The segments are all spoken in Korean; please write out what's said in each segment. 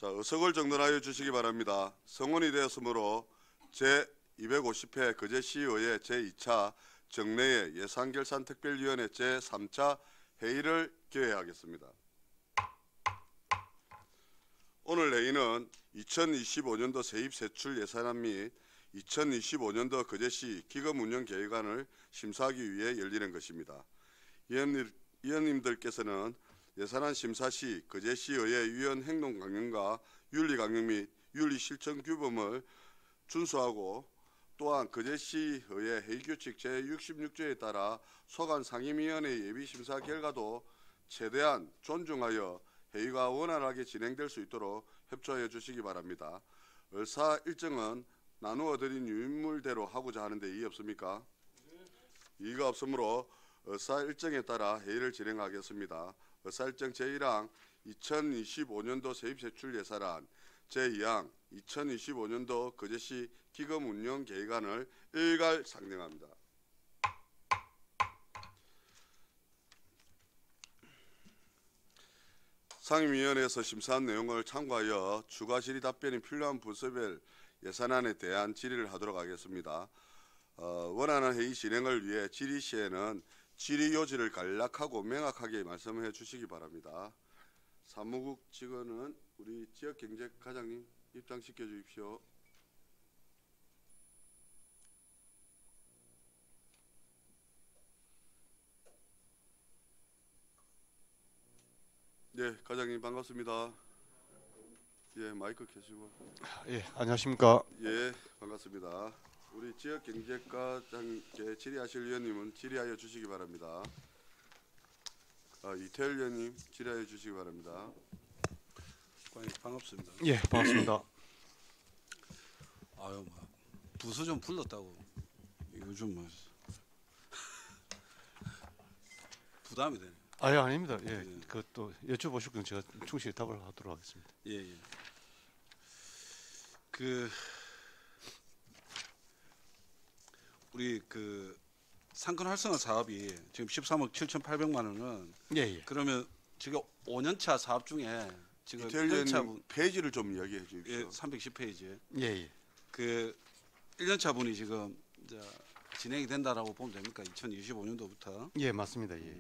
자, 의석을 정돈하여 주시기 바랍니다. 성원이 되었으므로 제250회 거제시의회 제2차 정례회 예산결산특별위원회 제3차 회의를 개회하겠습니다. 오늘 회의는 2025년도 세입세출 예산안 및 2025년도 거제시 기금운영계획안을 심사하기 위해 열리는 것입니다. 위원님들께서는 예산안 심사 시 거제시의회 위원 행동 강령과 윤리 강령 및 윤리 실천 규범을 준수하고 또한 거제시의회 회의규칙 제66조에 따라 소관 상임위원회 예비심사 결과도 최대한 존중하여 회의가 원활하게 진행될 수 있도록 협조해 주시기 바랍니다. 의사 일정은 나누어 드린 유인물대로 하고자 하는데 이의 없습니까? 이의가 없으므로 의사 일정에 따라 회의를 진행하겠습니다. 의사 일정 제1항 2025년도 세입세출 예산안 제2항 2025년도 거제시 기금운영계획안을 일괄 상정합니다. 상임위원회에서 심사한 내용을 참고하여 추가 질의 답변이 필요한 부서별 예산안에 대한 질의를 하도록 하겠습니다. 원활한 회의 진행을 위해 질의 시에는 질의 요지를 간략하고 명확하게 말씀해 주시기 바랍니다. 사무국 직원은 우리 지역경제과장님 입장시켜 주십시오. 네, 과장님 반갑습니다. 예, 마이크 켜시고. 예, 안녕하십니까. 예, 반갑습니다. 우리 지역경제과장께 질의하실 위원님은 질의하여 주시기 바랍니다. 이태일 위원님 질의하여 주시기 바랍니다. 과장님 반갑습니다. 예, 반갑습니다. 아유, 부서 좀 불렀다고 요즘 부담이 되네. 아예 아닙니다. 예, 그것도 여쭤보실 건 제가 충실히 답을 하도록 하겠습니다. 예, 예. 우리 상권 활성화 사업이 지금 13억 7,800만 원은 예. 그러면 지금 5년차 사업 중에 지금 이태일 1년차 위원님 페이지를 좀 이야기해 주십시오. 예, 310페이지. 예. 1년차 분이 지금 이제 진행이 된다라고 보면 됩니까? 2025년도부터. 예, 맞습니다. 예.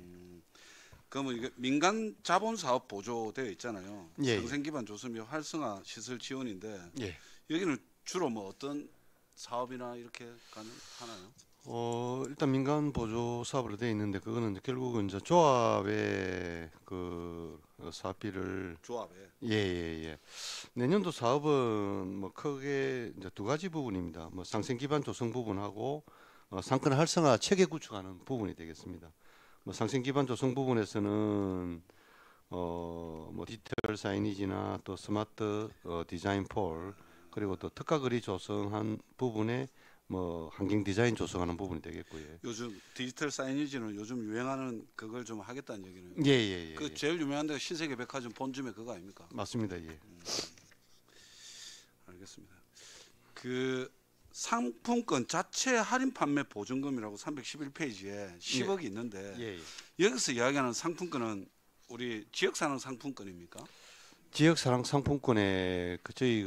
그러면 이게 민간 자본 사업 보조되어 있잖아요. 예. 상생 기반 조성 및 활성화 시설 지원인데 예. 여기는 주로 뭐 어떤 사업이나 이렇게 하나요? 일단 민간 보조 사업으로 되어 있는데 그거는 결국은 이제 조합의 그 사업비를 조합에. 예. 내년도 사업은 뭐 크게 이제 두 가지 부분입니다. 뭐 상생 기반 조성 부분하고 상권 활성화 체계 구축하는 부분이 되겠습니다. 뭐 상생 기반 조성 부분에서는 뭐 디지털 사이니지나 또 스마트 디자인 폴 그리고 또 특화 거리 조성한 부분에 뭐 환경 디자인 조성하는 부분이 되겠고요. 요즘 디지털 사이니지는 요즘 유행하는 그걸 좀 하겠다는 얘기는. 예. 그 제일 유명한 데가 신세계 백화점 본점에 그거 아닙니까? 맞습니다. 예. 알겠습니다. 상품권 자체 할인 판매 보증금이라고 311페이지에 10억이 있는데 예. 여기서 이야기하는 상품권은 우리 지역사랑 상품권입니까? 지역사랑 상품권에 저희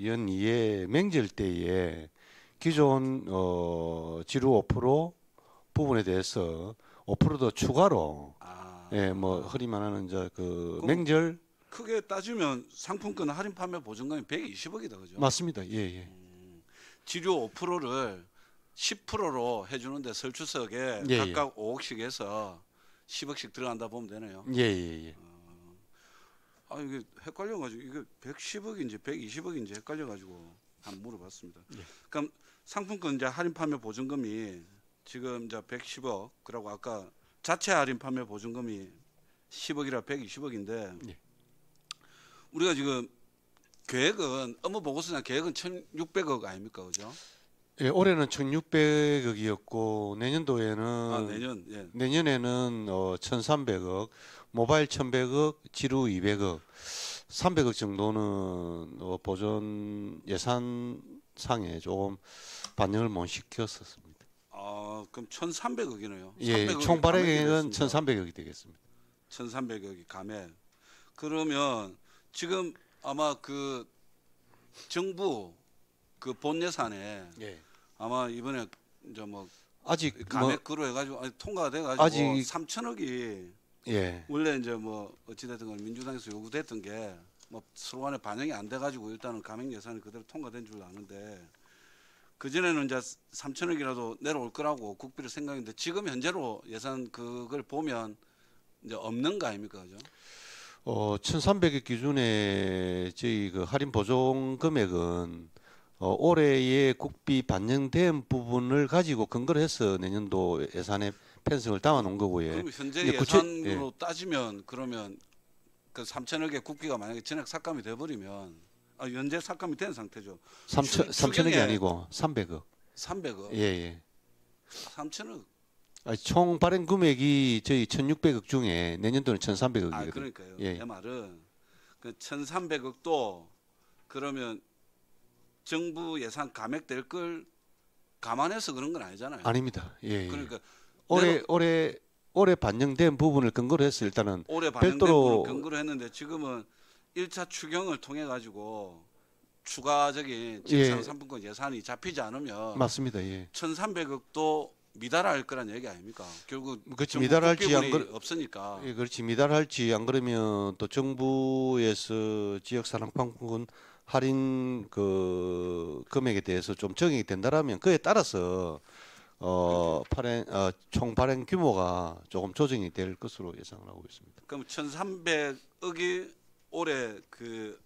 연 2회 명절 때에 기존 지루 5% 부분에 대해서 5%더 추가로 뭐 허리만 하는 이제 명절 크게 따지면 상품권 할인 판매 보증금이 120억이다 그죠? 맞습니다. 예. 지료 5%를 10%로 해주는데 설주석에 예. 각각 5억씩 해서 10억씩 들어간다 보면 되네요. 예. 이게 헷갈려가지고 이게 110억인지 120억인지 헷갈려가지고 한번 물어봤습니다. 예. 그럼 상품권 이제 할인 판매 보증금이 지금 이제 110억 그리고 아까 자체 할인 판매 보증금이 10억이라 120억인데 예. 우리가 지금 계획은 업무 보고서나 계획은 1,600억 아닙니까, 그죠? 예, 올해는 1,600억이었고 내년도에는 내년에는 1,300억, 모바일 1,100억, 지루 200억, 300억 정도는 보존 예산상에 조금 반영을 못 시켰었습니다. 그럼 1,300억이네요. 예, 총 발행액은 1,300억이 되겠습니다. 1,300억이 감액. 그러면 지금 아마 그 정부 그 본 예산에 예. 아마 이번에 이제 뭐 아직 뭐 감액으로 해가지고 통과가 돼가지고 아직 3천억이 예. 원래 이제 뭐 어찌됐든 간에 민주당에서 요구됐던 게 뭐 서로 간에 반영이 안 돼가지고 일단은 감액 예산이 그대로 통과된 줄 아는데 그 전에는 이제 3천억이라도 내려올 거라고 국비를 생각했는데 지금 현재로 예산 그걸 보면 이제 없는 거 아닙니까, 그죠? 1,300억 기준에 저희 그 할인 보존 금액은 올해의 국비 반영된 부분을 가지고 근거를 해서 내년도 예산에 편성을 담아 놓은 거고요. 그럼 현재 이제 예산으로 따지면 그러면 그 3천억의 국비가 만약에 전액 삭감이 돼버리면 현재 삭감이 된 상태죠. 3천억이 아니고 300억. 300억, 예, 예. 3천억. 총 발행 금액이 저희 1,600억 중에 내년도는 1,300억이거든요. 아 그러니까요. 예. 내 말은 그 1,300억도 그러면 정부 예산 감액될 걸 감안해서 그런 건 아니잖아요. 아닙니다. 예, 예. 그러니까 올해 반영된 부분을 근거로 해서 일단은 올해 반영된 별도로- 부분을 근거로 했는데 지금은 1차 추경을 통해 가지고 추가적인 지역사회 상품권 예산이 잡히지 않으면 맞습니다. 예. 1,300억도 미달할 거란 얘기 아닙니까? 결국 그렇지, 정부 미달할지 안 국비분이 없으니까. 예, 그렇지. 미달할지 안 그러면 또 정부에서 지역사랑상품권 할인 그 금액에 대해서 좀 적용이 된다라면 그에 따라서 총 발행 규모가 조금 조정이 될 것으로 예상을 하고 있습니다. 그럼 1,300억이 올해 그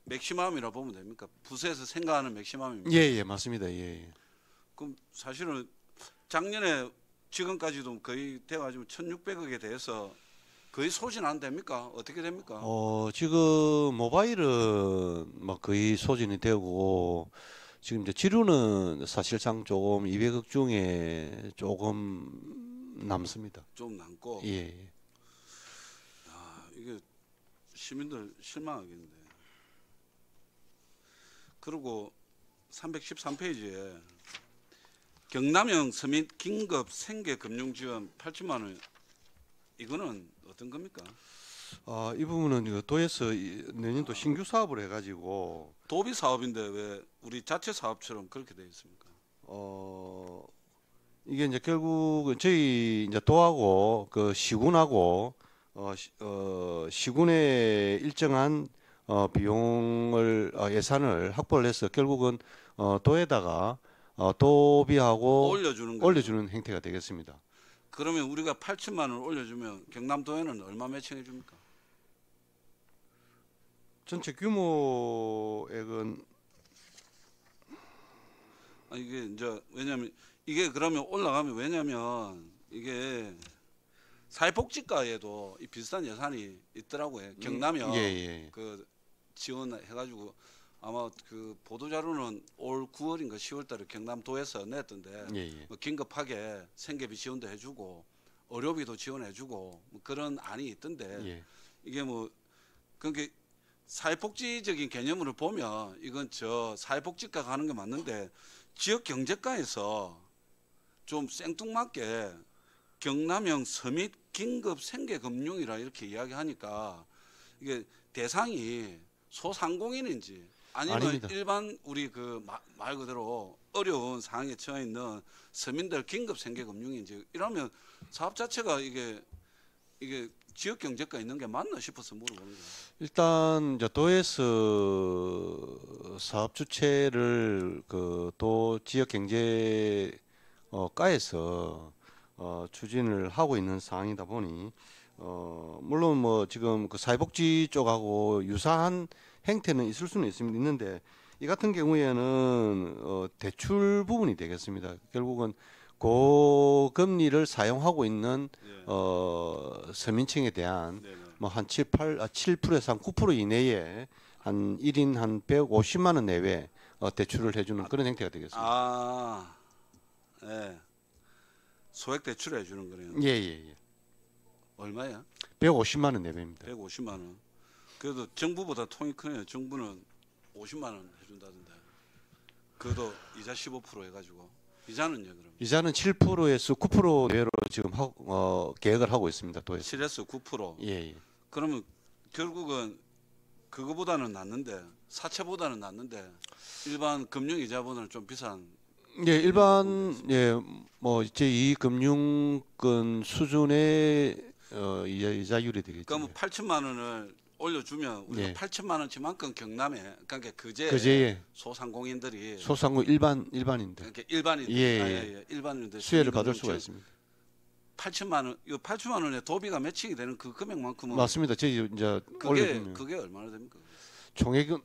맥시멈이라 보면 됩니까? 부서에서 생각하는 맥시멈입니다. 예, 예, 맞습니다. 예, 예. 그럼 사실은 작년에 지금까지도 거의 돼가지고 1,600억에 대해서 거의 소진 안 됩니까? 어떻게 됩니까? 지금 모바일은 뭐 거의 소진이 되고 지금 이제 지류는 사실상 조금 200억 중에 조금 남습니다. 좀 남고. 예, 예. 이게 시민들 실망하겠는데. 그리고 313페이지에 경남형 서민 긴급 생계 금융 지원 8천만 원 이거는 어떤 겁니까? 이 부분은 이거 도에서 내년도 신규 사업을 해가지고 도비 사업인데 왜 우리 자체 사업처럼 그렇게 되어 있습니까? 이게 이제 결국 저희 이제 도하고 그 시군하고 시군의 일정한 비용을 예산을 확보를 해서 결국은 도에다가 도비하고 올려주는 거예요. 올려주는 행태가 되겠습니다. 그러면 우리가 8천만 원을 올려주면 경남도에는 얼마 매칭해 줍니까? 전체 규모액은 이게 이제 왜냐면 이게 그러면 올라가면 왜냐면 이게 사회복지과에도 이 비슷한 예산이 있더라고요. 경남형 예, 예. 그 지원해가지고 아마 그 보도자료는 올 9월인가 10월달에 경남도에서 냈던데 예, 예. 뭐 긴급하게 생계비 지원도 해주고 의료비도 지원해주고 뭐 그런 안이 있던데 예. 이게 뭐 그게 사회복지적인 개념으로 보면 이건 저 사회복지과 가는 게 맞는데 지역 경제과에서 좀 생뚱맞게 경남형 서밋 긴급 생계금융이라 이렇게 이야기하니까 이게 대상이 소상공인인지 아니면 아닙니다. 일반 우리 그 말 그대로 어려운 상황에 처해 있는 서민들 긴급 생계금융인지 이러면 사업 자체가 이게 지역 경제가 있는 게 맞나 싶어서 물어보는 거예요. 일단 이제 도에서 사업 주체를 그 도 지역 경제 과에서 추진을 하고 있는 상황이다 보니 물론 뭐 지금 그 사회복지 쪽하고 유사한 행태는 있을 수는 있는데 이 같은 경우에는 대출 부분이 되겠습니다. 결국은 고금리를 사용하고 있는 예. 서민층에 대한 네네. 뭐 한 7%에서 한 9% 이내에 한 1인 한 150만 원 내외 대출을 해주는 그런 행태가 되겠습니다. 아, 예. 소액 대출해 주는 거네요. 예. 얼마야? 150만 원 내외입니다. 150만 원. 그래도 정부보다 통이 크네요. 정부는 50만 원 해준다던데. 그것도 이자 15% 해가지고. 이자는요 그럼? 이자는 7%에서 9% 내외로 지금 계획을 하고 있습니다. 도에서. 7에서 9%. 예. 그러면 결국은 그거보다는 낫는데 사채보다는 낫는데 일반 금융이자보다는 좀 비싼. 예, 일반 뭐 제2 금융권 수준의 이자율이 되겠죠. 그러면 8천만 원을 올려주면 우리가 예. 8천만 원치만큼 경남에 그러니까 그제에 소상공인들이 소상공 일반인들 그러니까 일반인 일반인들 수혜를 받을 수가 있습니다. 8천만 원, 이 8천만 원에 도비가 매칭이 되는 그 금액만큼은 맞습니다. 저희 이제 올려주면 그게 얼마나 됩니까? 총액은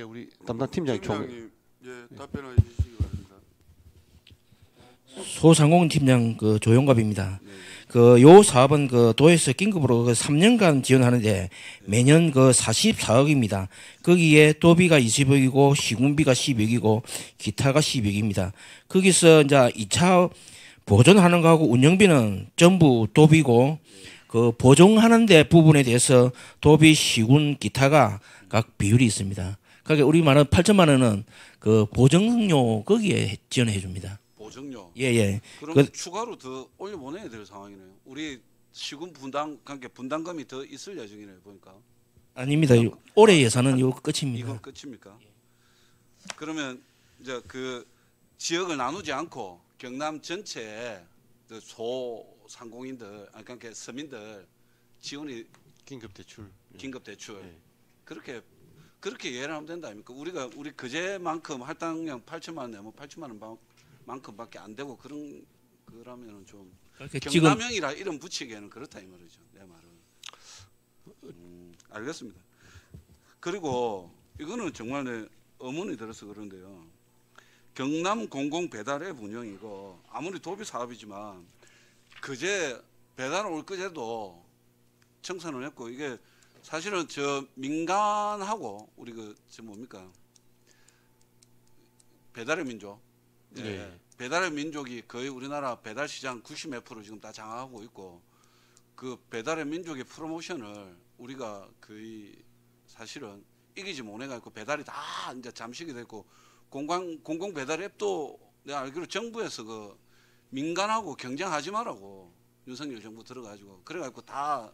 우리 담당 팀장이 팀장님, 답변해 주시기 바랍니다. 소상공인 팀장 그 조용갑입니다. 네. 그 요 사업은 그 도에서 긴급으로 그 3년간 지원하는데 매년 그 44억입니다. 거기에 도비가 20억이고 시군비가 10억이고 기타가 10억입니다. 거기서 이제 2차 보존하는 거하고 운영비는 전부 도비고 그 보존하는 데 부분에 대해서 도비, 시군, 기타가 각 비율이 있습니다. 그러니까 우리 말은 8천만 원은 그 보증료 거기에 지원해 줍니다. 보증료. 예. 그럼 추가로 더 올려보내야 될 상황이네요. 우리 시군 분담 관계 분담금이 더 있을 예정이네요. 보니까. 아닙니다. 올해 예산은 이거 끝입니다. 이거 끝입니까? 그러면 이제 그 지역을 나누지 않고 경남 전체에 그 소상공인들, 그러니까 서민들 지원이 긴급 대출. 긴급 대출 예. 그렇게 이해를 하면 된다 아닙니까? 우리 그제만큼 할당량 8천만 원 내면 8천만 원만큼밖에 안 되고 그러면은 좀 그러니까 지금 경남형이라 이름 붙이기에는 그렇다 이 말이죠. 내 말은. 알겠습니다. 그리고 이거는 정말 내 의문이 들어서 그런데요. 경남 공공 배달앱 운영이고 아무리 도비 사업이지만 그제 배달 올 그제도 청산을 했고 이게 사실은 저 민간하고 우리 저 뭡니까 배달의 민족, 배달의 민족이 거의 우리나라 배달 시장 90몇 프로 지금 다 장악하고 있고 그 배달의 민족의 프로모션을 우리가 거의 사실은 이기지 못해가지고 배달이 다 이제 잠식이 됐고 공공 배달 앱도 내가 알기로 정부에서 그 민간하고 경쟁하지 말라고 윤석열 정부 들어가지고 그래가지고 다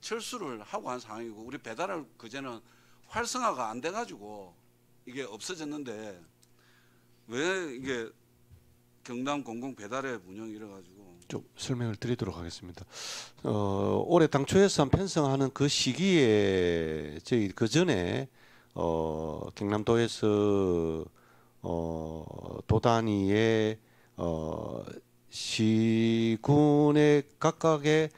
철수를 하고 한 상황이고 우리 배달을 그제는 활성화가 안 돼가지고 이게 없어졌는데 왜 이게 경남 공공 배달앱 운영 이래가지고 좀 설명을 드리도록 하겠습니다. 올해 당초 예산 편성하는 그 시기에 저희 그 전에 경남도에서 도 단위의 시군의 각각의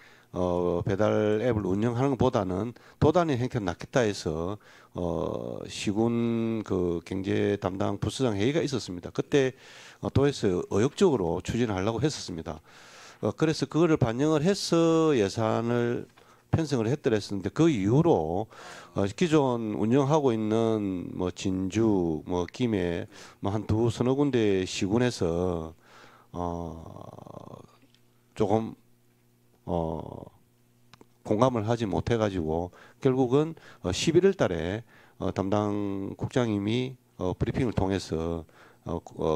배달 앱을 운영하는 것보다는 도 단위 형태는 낫겠다 해서 시군 그 경제 담당 부서장 회의가 있었습니다. 그때 도에서 의욕적으로 추진하려고 했었습니다. 그래서 그거를 반영을 해서 예산을 편성을 했더랬었는데 그 이후로 기존 운영하고 있는 뭐 진주, 뭐 김해, 뭐 한 서너 군데 시군에서 조금 공감을 하지 못해가지고 결국은 11월 달에 담당 국장님이 브리핑을 통해서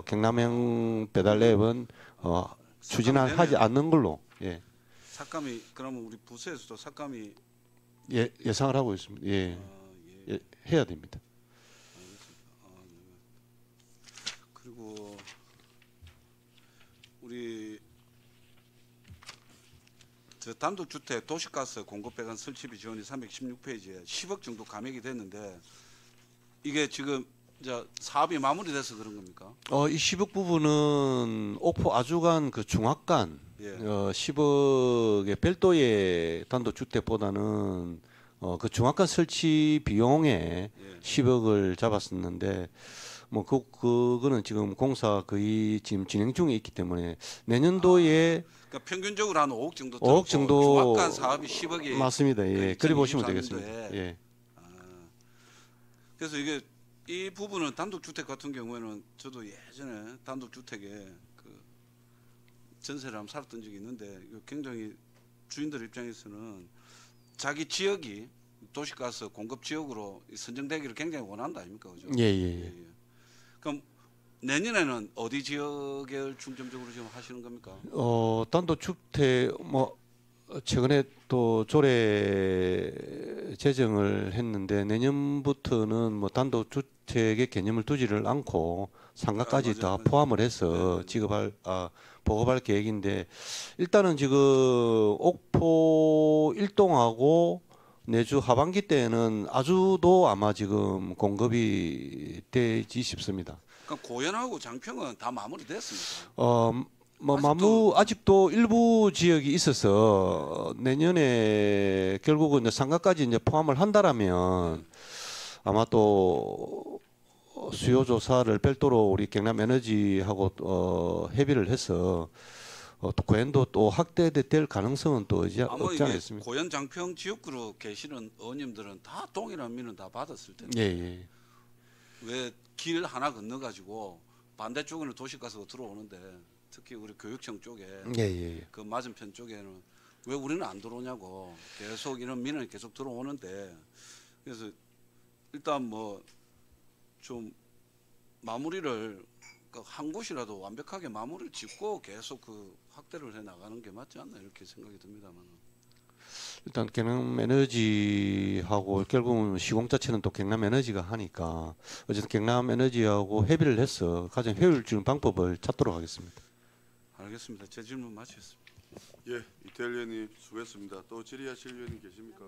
경남형 배달앱은 추진하지 않는 걸로 삭감이 그러면 우리 부서에서도 삭감이 예상을 하고 있습니다. 해야 됩니다. 그리고 우리 저 단독주택 도시가스 공급 배관 설치비 지원이 316페이지에 10억 정도 감액이 됐는데 이게 지금 이제 사업이 마무리돼서 그런 겁니까? 이 10억 부분은 옥포 아주간 그 중학간 10억의 별도의 단독주택보다는 그 중학간 설치 비용에 10억을 잡았었는데 뭐 그거는 지금 공사 거의 지금 진행 중에 있기 때문에 내년도에 그러니까 평균적으로 한 5억 정도 5억 정도 중학간 사업이 10억이 맞습니다. 그래 보시면 2023년도에. 되겠습니다. 그래서 이게 이 부분은 단독주택 같은 경우에는 저도 예전에 단독주택에 그 전세를 한번 살았던 적이 있는데 이거 굉장히 주인들 입장에서는 자기 지역이 도시가스 공급 지역으로 선정되기를 굉장히 원한다 아닙니까, 그죠? 예. 그럼 내년에는 어디 지역에 중점적으로 지금 하시는 겁니까? 단독주택 뭐 최근에 또 조례 제정을 했는데 내년부터는 뭐 단독 주택의 개념을 두지를 않고 상가까지 맞아요, 다 맞아요. 포함을 해서 보급할 계획인데 일단은 지금 옥포 일동하고 내주 하반기 때는 아주도 아마 지금 공급이 되지 싶습니다. 그러니까 고현하고 장평은 다 마무리됐습니다. 뭐 아직도- 아직도 일부 지역이 있어서 내년에 결국은 이제 상가까지 이제 포함을 한다라면 아마 또 수요 조사를 별도로 우리 경남 에너지하고 협의를 해서 또 고연도 또 확대될 가능성은 또 아마 없지 이게 않겠습니까? 고현 장평 지역구로 계시는 의원님들은 다 동일한 민원 다 받았을 예, 텐데 예. 왜 길 하나 건너가지고 반대쪽에는 도시가스가 들어오는데 특히 우리 교육청 쪽에 예, 예, 예. 그 맞은편 쪽에는 왜 우리는 안 들어오냐고 계속 이런 민원이 계속 들어오는데 그래서 일단 뭐 좀 마무리를 그한 곳이라도 완벽하게 마무리를 짓고 계속 그 확대를 해 나가는 게 맞지 않나 이렇게 생각이 듭니다만. 일단 경남 에너지하고 결국은 시공 자체는 또 경남 에너지가 하니까 어쨌든 경남 에너지하고 협의를 해서 가장 효율적인 방법을 찾도록 하겠습니다. 알겠습니다. 제 질문 마치겠습니다. 예, 이태일 의원님 수고했습니다. 또 질의하실 의원님 계십니까?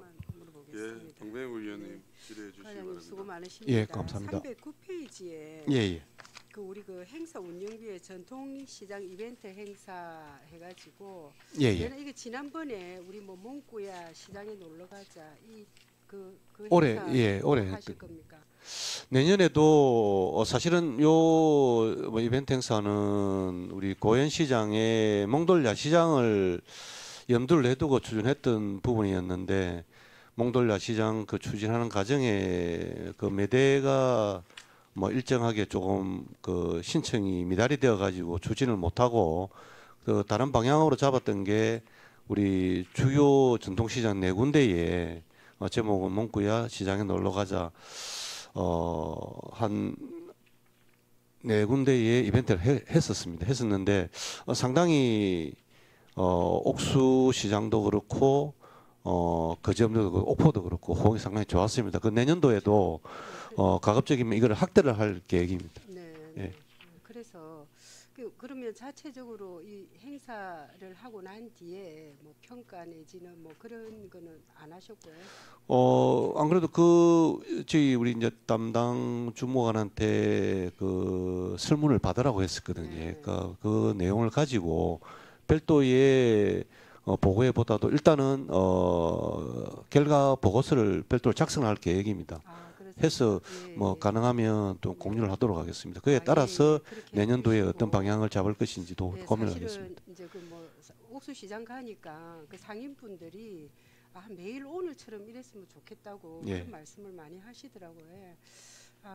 예, 박명우 의원님 질의해 주시기 과장님 수고 바랍니다. 많으십니다. 예, 감사합니다. 309페이지에 예, 예. 그 우리 그 행사 운영비에 전통시장 이벤트 행사 해가지고 예, 예. 얘는 이게 지난번에 우리 뭐 몽구야 시장에 놀러 가자 그 올해, 행사 예, 올해 하실 했던- 겁니까? 내년에도 사실은 뭐 이벤트 행사는 우리 고현시장의 몽돌 야시장을 염두를 해두고 추진했던 부분이었는데 몽돌 야시장 그 추진하는 과정에 그 매대가 뭐 일정하게 조금 그 신청이 미달이 되어 가지고 추진을 못하고 그 다른 방향으로 잡았던 게 우리 주요 전통시장 네 군데에 제목은 몽구야 시장에 놀러 가자. 한 네 군데의 이벤트를 했었는데 상당히 옥수 시장도 그렇고 거제도 그렇고 옥포도 그렇고 호응이 상당히 좋았습니다. 그 내년도에도 가급적이면 이걸 확대를 할 계획입니다. 네. 예. 네. 그래서 그러면 자체적으로 이 행사를 하고 난 뒤에 뭐 평가 내지는 뭐 그런 거는 안 하셨고요. 안 그래도 저희 우리 이제 담당 주무관한테 그 설문을 받으라고 했었거든요. 네. 그러니까 그 내용을 가지고 별도의 보고회보다도 일단은 결과 보고서를 별도로 작성할 계획입니다. 그래서 해서 예, 뭐 예. 가능하면 또 공유를 하도록 하겠습니다. 그에 예, 따라서 예, 그렇게 내년도에 해주시고. 어떤 방향을 잡을 것인지도 네, 고민을 사실은 하겠습니다. 이제 그 뭐 옥수 시장 가니까 그 상인분들이 매일 오늘처럼 이랬으면 좋겠다고 예. 그런 말씀을 많이 하시더라고요.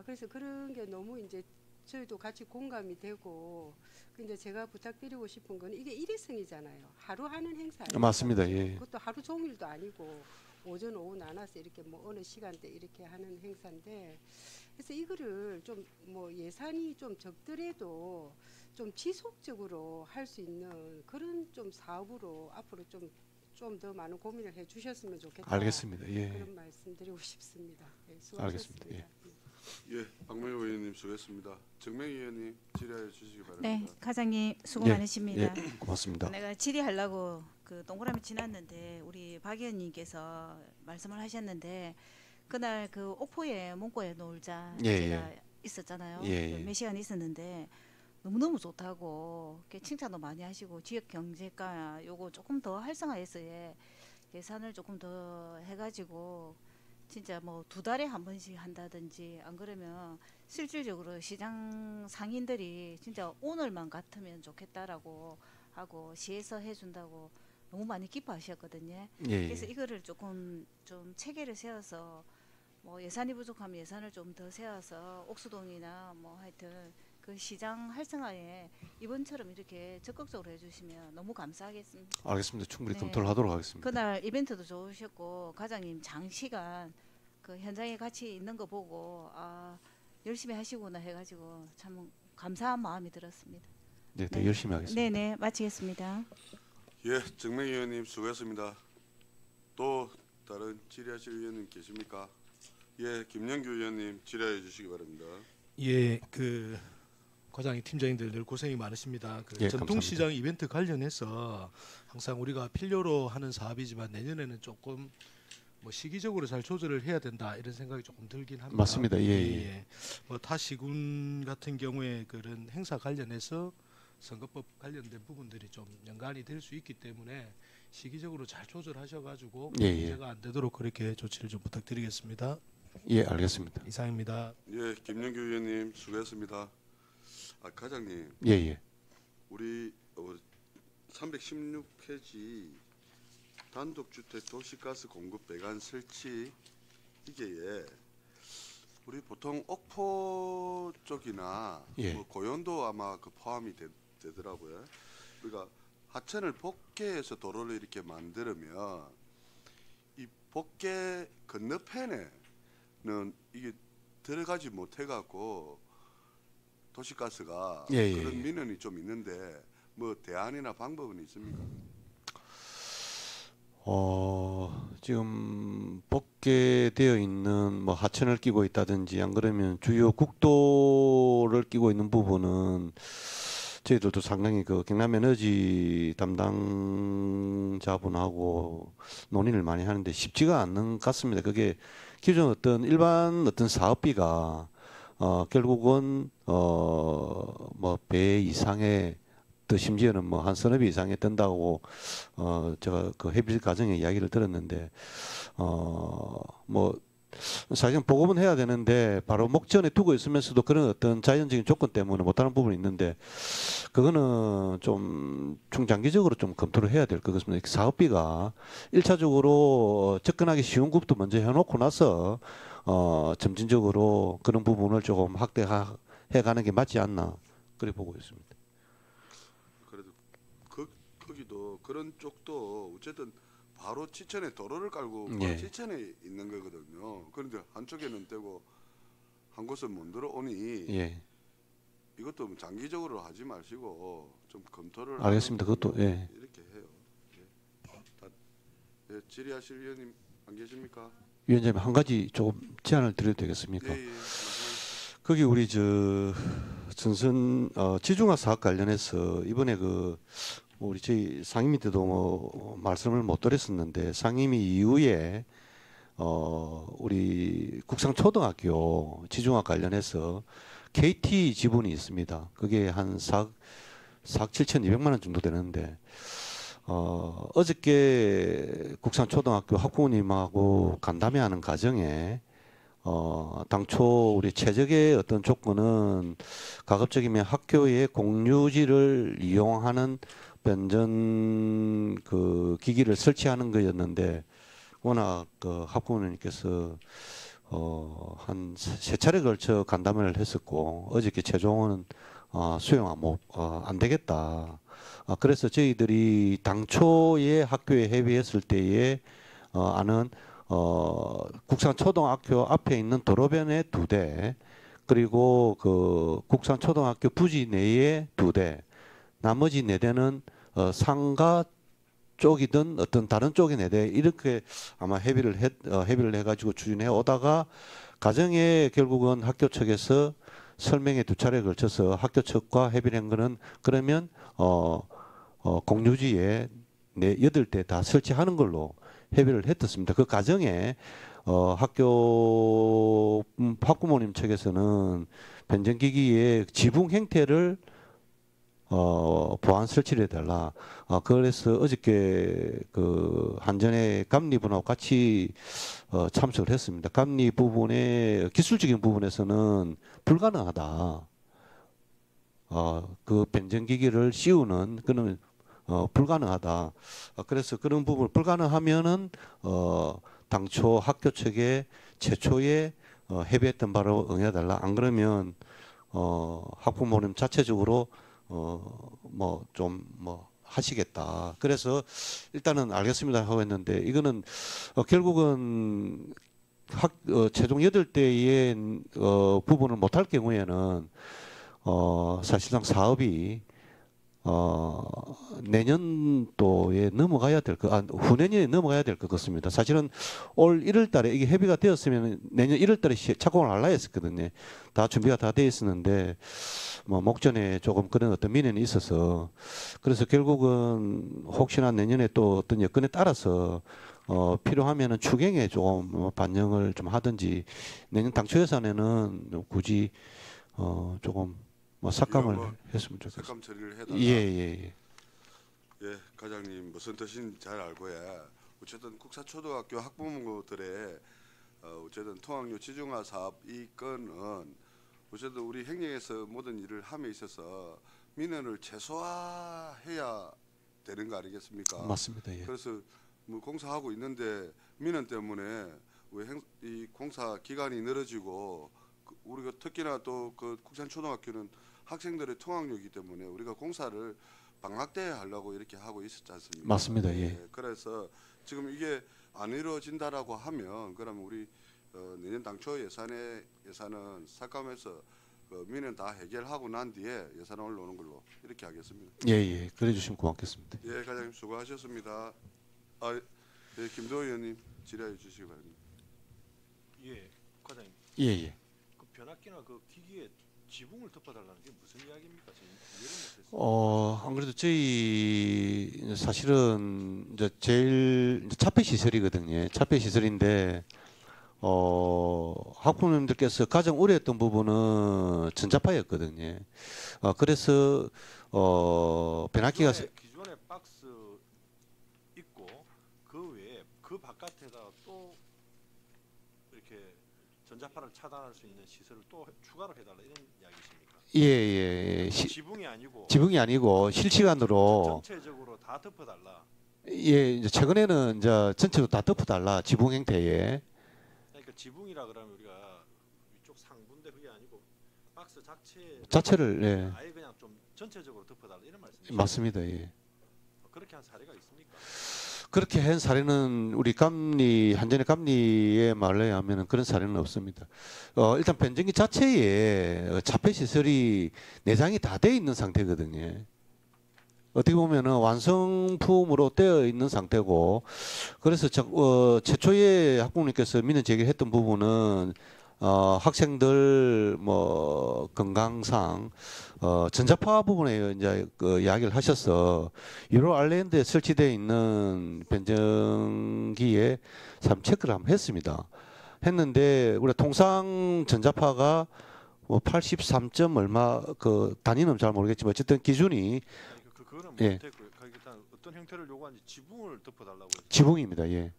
그래서 그런 게 너무 이제 저희도 같이 공감이 되고 근데 제가 부탁드리고 싶은 건 이게 일회성이잖아요. 하루 하는 행사 아니에요. 맞습니다. 예. 그것도 하루 종일도 아니고 오전 오후 나눠서 이렇게 뭐 어느 시간대 이렇게 하는 행사인데 그래서 이거를 좀 뭐 예산이 좀 적더라도 좀 지속적으로 할 수 있는 그런 좀 사업으로 앞으로 좀 더 많은 고민을 해 주셨으면 좋겠다. 알겠습니다. 예. 그런 말씀 드리고 싶습니다. 네, 알겠습니다. 수고하셨습니다. 예, 박명우 의원님 수고했습니다. 정명 의원님 질의해 주시기 네, 바랍니다. 과장님 수고 예, 많으십니다. 고맙습니다. 내가 질의하려고 그 동그라미 지났는데 우리 박 의원님께서 말씀을 하셨는데 그날 그 옥포에 몽고에 놀자 예, 제가 있었잖아요. 예, 그 예. 몇 시간 있었는데 너무너무 좋다고 이렇게 칭찬도 많이 하시고 지역 경제가 요거 조금 더 활성화해서 예산을 조금 더 해가지고 진짜 뭐 2달에 한 번씩 한다든지 안 그러면 실질적으로 시장 상인들이 진짜 오늘만 같으면 좋겠다라고 하고 시에서 해준다고 너무 많이 기뻐하셨거든요. 예. 그래서 이거를 조금 좀 체계를 세워서 뭐 예산이 부족하면 예산을 좀 더 세워서 옥수동이나 뭐 하여튼 그 시장 활성화에 이번처럼 이렇게 적극적으로 해주시면 너무 감사하겠습니다. 알겠습니다. 충분히 네. 검토를 하도록 하겠습니다. 그날 이벤트도 좋으셨고 과장님 장시간 그 현장에 같이 있는 거 보고 열심히 하시구나 해가지고 참 감사한 마음이 들었습니다. 네, 더 열심히 하겠습니다. 네네 마치겠습니다. 예, 정명 의원님 수고했습니다. 또 다른 질의하실 의원님 계십니까? 예, 김영규 의원님 질의해 주시기 바랍니다. 예, 그 과장님, 팀장님들 늘 고생이 많으십니다. 그 예, 전통시장 이벤트 관련해서 항상 우리가 필요로 하는 사업이지만 내년에는 조금 뭐 시기적으로 잘 조절을 해야 된다 이런 생각이 조금 들긴 합니다. 맞습니다. 예, 예. 뭐 타 시군 같은 경우에 그런 행사 관련해서 선거법 관련된 부분들이 좀 연관이 될 수 있기 때문에 시기적으로 잘 조절하셔가지고 예, 예. 문제가 안 되도록 그렇게 조치를 좀 부탁드리겠습니다. 예, 알겠습니다. 이상입니다. 예, 김영규 의원님 수고했습니다. 아, 과장님, 예, 예. 우리 316페이지 단독주택 도시가스 공급 배관 설치 이게 우리 보통 옥포 쪽이나 예. 뭐 고연도 아마 그 포함이 되더라고요. 우리가 하천을 복개해서 도로를 이렇게 만들면 이 복개 건너편에는 이게 들어가지 못해갖고 도시가스가 예, 예, 그런 예. 민원이 좀 있는데 뭐 대안이나 방법은 있습니까? 지금 복개되어 있는 뭐 하천을 끼고 있다든지 안 그러면 주요 국도를 끼고 있는 부분은 저희들도 상당히 그 경남 에너지 담당자분하고 논의를 많이 하는데 쉽지가 않는 것 같습니다. 그게 기존 어떤 일반 어떤 사업비가 결국은 뭐 배 이상의 또 심지어는 뭐 한 서너 배 이상에 뜬다고 제가 그 해빌 과정에 이야기를 들었는데 뭐 사실은 보급은 해야 되는데 바로 목전에 두고 있으면서도 그런 어떤 자연적인 조건 때문에 못하는 부분이 있는데 그거는 좀 중장기적으로 좀 검토를 해야 될 것 같습니다. 사업비가 1차적으로 접근하기 쉬운 것부터 먼저 해놓고 나서 점진적으로 그런 부분을 조금 확대해가는 게 맞지 않나 그렇게 보고 있습니다. 그래도 거기도 그런 쪽도 어쨌든 바로 지천에 도로를 깔고 바로 예. 지천에 있는 거거든요. 그런데 한쪽에는 떼고 한 곳은 못 들어오니 예, 이것도 장기적으로 하지 마시고 좀 검토를 알겠습니다. 하는 그것도 걸로 예. 이렇게 해요. 예, 질의하실 의원님 안 계십니까? 위원장님 한 가지 조금 제안을 드려도 되겠습니까? 예, 말씀하십시오. 거기 우리 저 전선 지중화 사업 관련해서 이번에 그 우리 저희 상임위 때도 뭐 말씀을 못 드렸었는데 상임위 이후에 우리 국상초등학교 지중화 관련해서 KT 지분이 있습니다. 그게 한 4억 7,200만 원 정도 되는데 어저께 국산초등학교 학부모님하고 간담회하는 과정에 당초 우리 최적의 어떤 조건은 가급적이면 학교의 공유지를 이용하는 변전 그 기기를 설치하는 거였는데 워낙 그 학부모님께서 한 세 차례 걸쳐 간담회를 했었고 어저께 최종은 수용 안 되겠다. 그래서 저희들이 당초에 학교에 협의했을 때에 아는 국산초등학교 앞에 있는 도로변에 2대 그리고 그 국산초등학교 부지 내에 2대 나머지 4대는 상가 쪽이든 어떤 다른 쪽의 4대 이렇게 아마 협의를 해가지고 추진해 오다가 가정에 결국은 학교 측에서 설명에 2차례 걸쳐서 학교 측과 협의를 한 거는 그러면 공유지에 8대 다 설치하는 걸로 협의를 했었습니다. 그 과정에 학부모님 측에서는 변전기기의 지붕 형태를 보안 설치를 해달라. 그래서 어저께 그 한전의 감리분하고 같이 참석을 했습니다. 감리 부분의 기술적인 부분에서는 불가능하다. 그 변전기기를 씌우는 그는 불가능하다. 그래서 그런 부분을 불가능하면은 당초 학교 측에 최초에 협의했던 바로 응해달라. 안 그러면 학부모님 자체적으로 뭐 좀 하시겠다. 그래서 일단은 알겠습니다 하고 했는데 이거는 결국은 최종 8대의 부분을 못할 경우에는 사실상 사업이 내년도에 넘어가야 될 후내년에 넘어가야 될 것 같습니다. 사실은 올 1월달에 이게 협의가 되었으면 내년 1월달에 착공을 하려 했었거든요. 다 준비가 다 돼 있었는데 뭐 목전에 조금 그런 어떤 민원이 있어서 그래서 결국은 혹시나 내년에 또 어떤 여건에 따라서 필요하면은 추경에 조금 반영을 좀 하든지 내년 당초 예산에는 굳이 조금 삭감을 이거 뭐 했으면 좋겠습니다. 색감 처리를 해달라. 예. 예, 과장님 무슨 뜻인지 잘 알고요. 어쨌든 국사초등학교 학부모들의 어쨌든 통학료 지중화 사업 이 건은 어쨌든 우리 행정에서 모든 일을 함에 있어서 민원을 최소화해야 되는 거 아니겠습니까? 맞습니다. 예. 그래서 뭐 공사하고 있는데 민원 때문에 이 공사 기간이 늘어지고 우리가 특히나 또 그 국산초등학교는 학생들의 통학료이기 때문에 우리가 공사를 방학 때 하려고 이렇게 하고 있었지 않습니까? 맞습니다. 예. 그래서 지금 이게 안 이루어진다라고 하면 그러면 우리 내년 당초 예산은 삭감해서 민원 다 해결하고 난 뒤에 예산을 올라오는 걸로 이렇게 하겠습니다. 예. 그래 주시면 고맙겠습니다. 예, 과장님 수고하셨습니다. 예, 김도호 의원님 질의해 주시기 바랍니다. 예, 과장님. 예. 그 변압기나 그 기기에 지붕을 덮어달라는 게 무슨 이야기입니까? 지금 이해를 못했어요. 안 그래도 저희 사실은 이제 제일 차폐 시설이거든요. 차폐 시설인데 학부모님들께서 가장 우려했던 부분은 전자파였거든요. 그래서 변압기가 기존에 박스 있고 그 외에 그 바깥에다 또 이렇게 전자파를 차단할 수 있는 시설을 또 추가로 해달라 이런 이야기십니까? 예. 지붕이 아니고 실시간으로 전체적으로 다 덮어달라. 예, 이제 최근에는 이제 전체로 다 덮어달라 지붕 형태에. 그러니까 지붕이라 그러면 우리가 위쪽 상부인데 그게 아니고 박스 자체를 예. 아예 그냥 좀 전체적으로 덮어달라 이런 말씀이시죠? 맞습니다. 예. 그렇게 한 사례가 있습니까? 그렇게 한 사례는 우리 한전의 감리의 말에 하면은 그런 사례는 없습니다. 일단 변전기 자체에 자폐 시설이 내장이 다 돼 있는 상태거든요. 어떻게 보면은 완성품으로 되어 있는 상태고, 그래서 최초에 학부모님께서 민원 제기했던 부분은 학생들 뭐 건강상 전자파 부분에 이제 그 이야기를 하셔서 유로 아일랜드에 설치되어 있는 변전기에 체크를 한번 했습니다. 했는데 우리 통상 전자파가 뭐 83점 얼마 그 단위는 잘 모르겠지만 어쨌든 기준이 그거는 예. 못했고요. 일단 어떤 형태를 요구하는지 지붕을 덮어달라고 해서 지붕입니다. 예.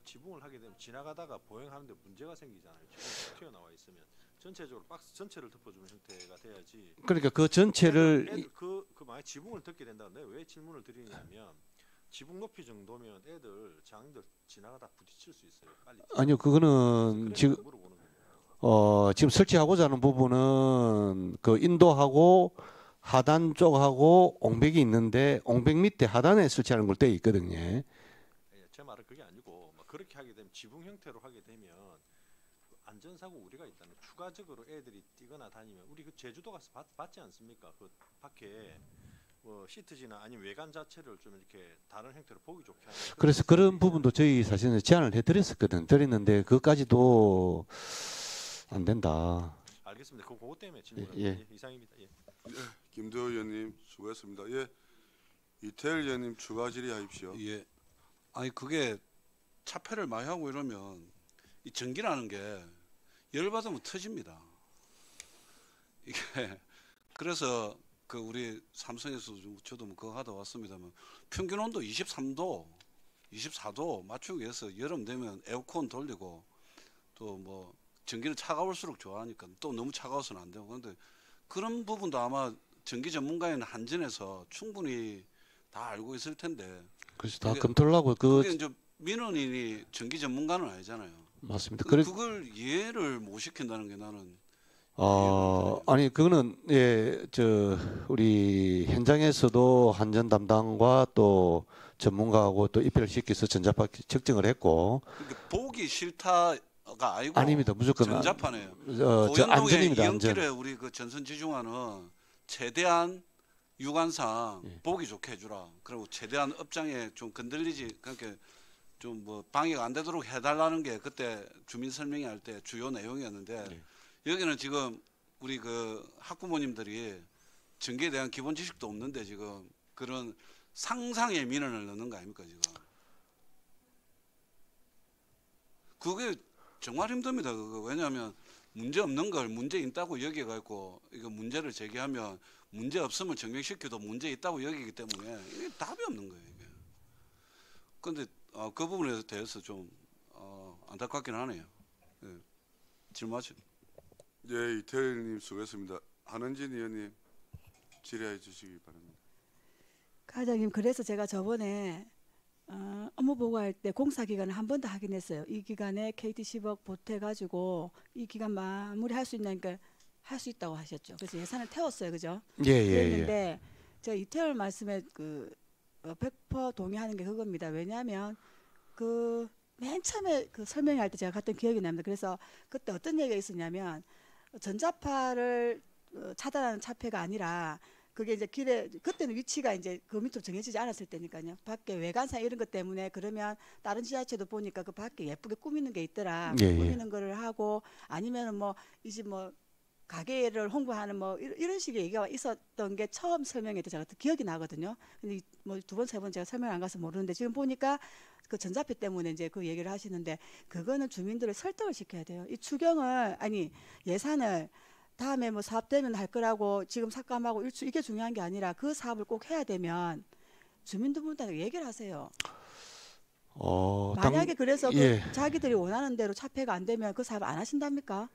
지붕을 하게 되면 지나가다가 보행하는데 문제가 생기잖아요. 지붕이 튀어나와 있으면 전체적으로 박스 전체를 덮어주는 형태가 돼야지. 그러니까 그 전체를 애들 그 만약 지붕을 덮게 된다는데 왜 질문을 드리냐면 지붕 높이 정도면 애들 장애인들 지나가다 부딪힐 수 있어요. 빨리. 아니요, 그거는 지금 물어보는 겁니다. 지금 설치하고자 하는 부분은 그 인도하고 하단 쪽하고 옹백이 있는데 옹백 밑에 하단에 설치하는 걸 돼 있거든요. 예, 제 말은 그게 아니고 그렇게 하게 되면 지붕 형태로 하게 되면 안전사고 우리가 있다는 추가적으로 애들이 뛰거나 다니면 우리 그 제주도 가서 봤지 않습니까? 그 밖에 뭐 시트지나 아니면 외관 자체를 좀 이렇게 다른 형태로 보기 좋게 하는. 그래서 그런 부분도 저희 사실은 제안을 해드렸었거든. 드렸는데 그것까지도 안 된다. 알겠습니다. 그거 때문에 질문을 예. 이상입니다. 예. 김도호 의원님 수고했습니다. 예, 이태일 의원님 추가 질의하십시오. 예. 아니 그게 차폐를 많이 하고 이러면 이 전기라는 게 열받으면 터집니다. 이게 그래서 그 우리 삼성에서 저도 뭐 그거 하다 왔습니다만 평균 온도 23도, 24도 맞추기 위해서 여름 되면 에어컨 돌리고 또 뭐 전기는 차가울수록 좋아하니까 또 너무 차가워서는 안 되고 그런데 그런 부분도 아마 전기 전문가인 한전에서 충분히 다 알고 있을 텐데. 그래서 다 그게- 검토하고 그게 이제 민원인이 전기 전문가는 아니잖아요. 맞습니다. 그걸 이해를 못 시킨다는 게 나는 아니 그거는 우리 현장에서도 한전 담당과 또 전문가하고 또 입회를 시켜서 전자파 측정을 했고 그러니까 보기 싫다가 아니고 아닙니다. 무조건 전자파네요. 저 안전입니다. 안전. 이연길에 우리 그 전선 지중화는 최대한 유관상 예. 보기 좋게 해주라. 그리고 최대한 업장에 좀 건들리지 그러니까 좀 뭐 방해가 안 되도록 해달라는 게 그때 주민 설명회 할 때 주요 내용이었는데 예. 여기는 지금 우리 그 학부모님들이 전기에 대한 기본 지식도 없는데 지금 그런 상상의 민원을 넣는 거 아닙니까 지금? 그게 정말 힘듭니다. 그거 왜냐하면 문제 없는 걸 문제 있다고 여겨갖고 이거 문제를 제기하면 문제 없음을 증명시켜도 문제 있다고 여기기 때문에 이게 답이 없는 거예요. 이게. 근데 그 부분에 대해서 좀 안타깝긴 하네요. 예. 질문하시. 예, 이태일님 수고했습니다. 한은진 의원님 질의해 주시기 바랍니다. 과장님, 그래서 제가 저번에 업무 보고할 때 공사 기간을 한 번 더 확인했어요. 이 기간에 KT 10억 보태가지고 이 기간 마무리할 수 있냐니까 할 수 있다고 하셨죠. 그래서 예산을 태웠어요, 그죠? 예. 그랬는데 제가 이태원 말씀에 100% 동의하는 게 그겁니다. 왜냐하면 그 맨 처음에 그 설명할 때 제가 갔던 기억이 납니다. 그래서 그때 어떤 얘기가 있었냐면 전자파를 차단하는 차폐가 아니라 그게 이제 길에 그때는 위치가 이제 그 밑으로 정해지지 않았을 때니까요. 밖에 외관상 이런 것 때문에 그러면 다른 지자체도 보니까 그 밖에 예쁘게 꾸미는 게 있더라. 예, 예. 꾸미는 거를 하고 아니면은 뭐 이 집 뭐 가게를 홍보하는 뭐 이런 식의 얘기가 있었던 게 처음 설명회 때 제가 기억이 나거든요. 근데 뭐 두 번 세 번 제가 설명 안 가서 모르는데 지금 보니까 그 전자표 때문에 이제 그 얘기를 하시는데 그거는 주민들을 설득을 시켜야 돼요. 이 추경을 아니 예산을 다음에 뭐 사업 되면 할 거라고 지금 삭감하고 이게 중요한 게 아니라 그 사업을 꼭 해야 되면 주민들한테 얘기를 하세요. 만약에 그래서 예. 그 자기들이 원하는 대로 차폐가 안 되면 그 사업 안 하신답니까?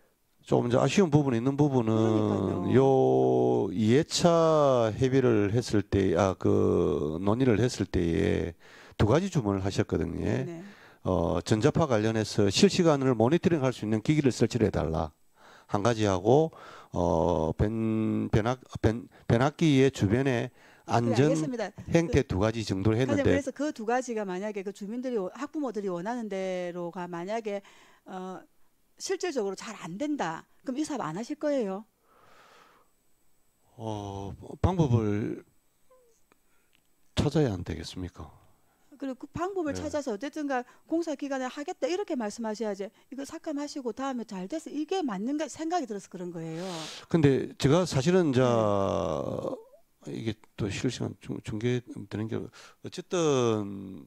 좀 이제 아쉬운 부분이 있는 부분은 그러니까요. 요 2회차 협의를 했을 때, 그 논의를 했을 때에 두 가지 주문을 하셨거든요. 네네. 전자파 관련해서 실시간으로 모니터링할 수 있는 기기를 설치를 해달라. 한 가지하고 변압기의 주변에 안전 알겠습니다. 행태 두 가지 정도를 과장님, 했는데 그래서 그 두 가지가 만약에 그 주민들이 학부모들이 원하는 대로가 만약에 실질적으로 잘 안 된다. 그럼 이 사업 안 하실 거예요? 방법을 찾아야 안 되겠습니까? 그리고 그 방법을 네. 찾아서 어쨌든가 공사 기간에 하겠다 이렇게 말씀하셔야지. 이거 삭감하시고 다음에 잘 돼서 이게 맞는가 생각이 들어서 그런 거예요. 근데 제가 사실은 이게 또 실시간 중계되는 게 어쨌든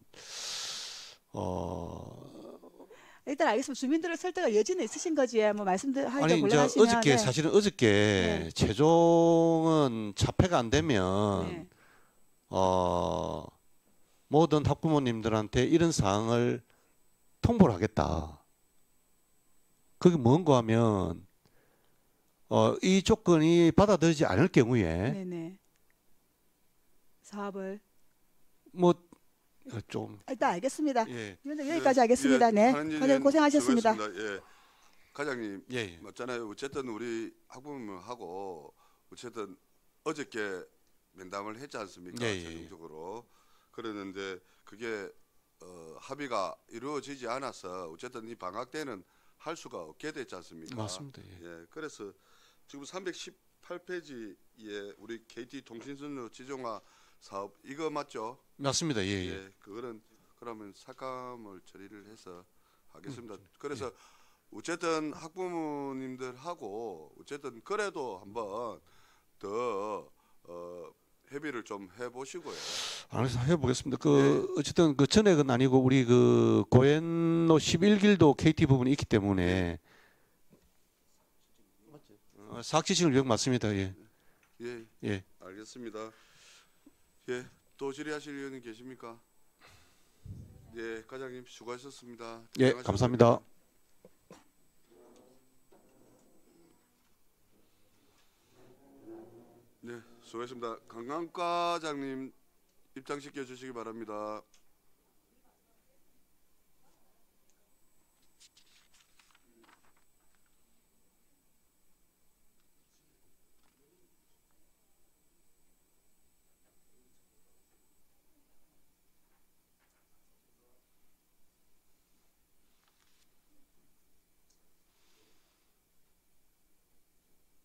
일단 알겠습니다. 주민들을 설득할 여지는 있으신 거지. 뭐 말씀하기가 아니 이제 곤란하시면 어저께 사실은 어저께 네. 최종은 차폐가 안 되면 네. 모든 학부모님들한테 이런 사항을 통보를 하겠다. 그게 뭔가 하면 이 조건이 받아들이지 않을 경우에 네네. 사업을 좀 일단 알겠습니다. 예. 위원장 여기까지 하겠습니다. 네. 한은진 과장님 고생하셨습니다. 수고했습니다. 예. 과장님 예. 맞잖아요. 어쨌든 우리 학부모하고 어쨌든 어저께 면담을 했지 않습니까? 예, 예, 예. 최종적으로 그랬는데 그게 합의가 이루어지지 않아서 어쨌든 이 방학 때는 할 수가 없게 됐지 않습니까? 맞습니다. 예. 예. 그래서 지금 318페이지에 우리 KT 통신선로 지정화 사업 이거 맞죠? 맞습니다. 예. 예. 예. 그거는 그러면 삭감을 처리를 해서 하겠습니다. 그래서 어쨌든 학부모님들하고 어쨌든 그래도 한번 더 협의를 좀 해보시고요. 알아서 해보겠습니다. 네. 어쨌든 그 전액은 아니고 우리 그 고엔로 11길도 KT 부분이 있기 때문에 사학지층을 역 맞습니다. 예. 예, 예. 알겠습니다. 예, 또 질의하실 의원님 계십니까? 예, 과장님 수고하셨습니다. 예, 고생하셨습니다. 감사합니다. 네, 수고하셨습니다. 강강 과장님 입장시켜 주시기 바랍니다.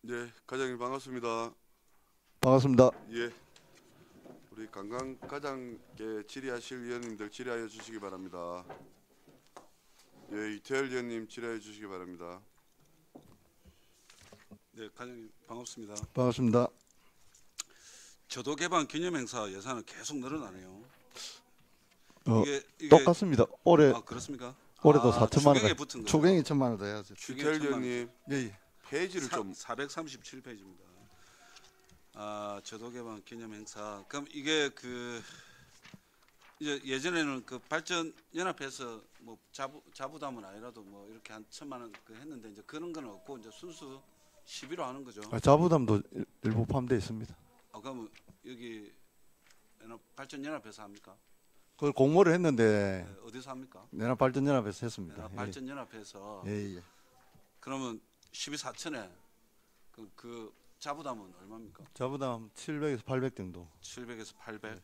네, 과장님 반갑습니다. 반갑습니다. 예, 우리 관광과장께 질의하실 위원님들 질의하여 주시기 바랍니다. 예, 이태열 위원님 질의해 주시기 바랍니다. 네, 과장님 반갑습니다. 반갑습니다. 저도 개방 기념행사 예산은 계속 늘어나네요. 이게 똑같습니다. 올해 그렇습니까? 올해도 4천만 원. 추경에 붙은 거죠. 추경이 1천만 원 더 해야죠. 이태열 위원님 예. 페이지를 좀 437페이지입니다. 저도 개방 기념행사. 그럼 이게 이제 예전에는 그 발전 연합회에서 뭐 자부담은 아니라도 뭐 이렇게 한 1,000만 원 했는데 이제 그런 건 없고 이제 순수 시비로 하는 거죠. 자부담도 일부 포함되어 있습니다. 그러면 여기 발전 연합회에서 합니까? 그걸 공모를 했는데 네, 어디서 합니까? 내나 발전연합에서 했습니다. 발전 연합회에서 예. 그러면 12,4천에 그 자부담은 얼마입니까? 자부담 700에서 800 정도. 700에서 800.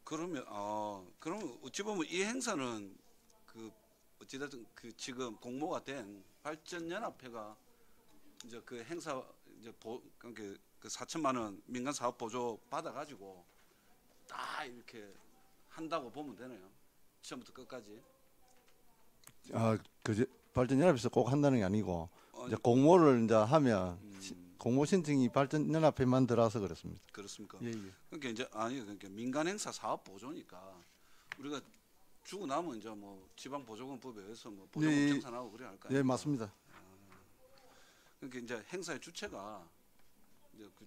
그러면 어찌 보면 이 행사는 그 어찌됐든 그 지금 공모가 된 발전연합회가 이제 그 행사 이제 그 4천만 원 민간 사업 보조 받아 가지고 다 이렇게 한다고 보면 되네요. 처음부터 끝까지. 발전연합에서 꼭 한다는 게 아니고 이제 공모를 이제 하면 공모 신청이 발전연합회만 들어와서 그렇습니다. 그렇습니까? 예. 그러니까 이제 그러니까 민간 행사 사업 보조니까 우리가 주고 나면 이제 뭐 지방 보조금법에 의해서 뭐 보조금 정산하고 그래야 할까요? 예, 맞습니다. 그러니까 이제 행사의 주체가 이제 그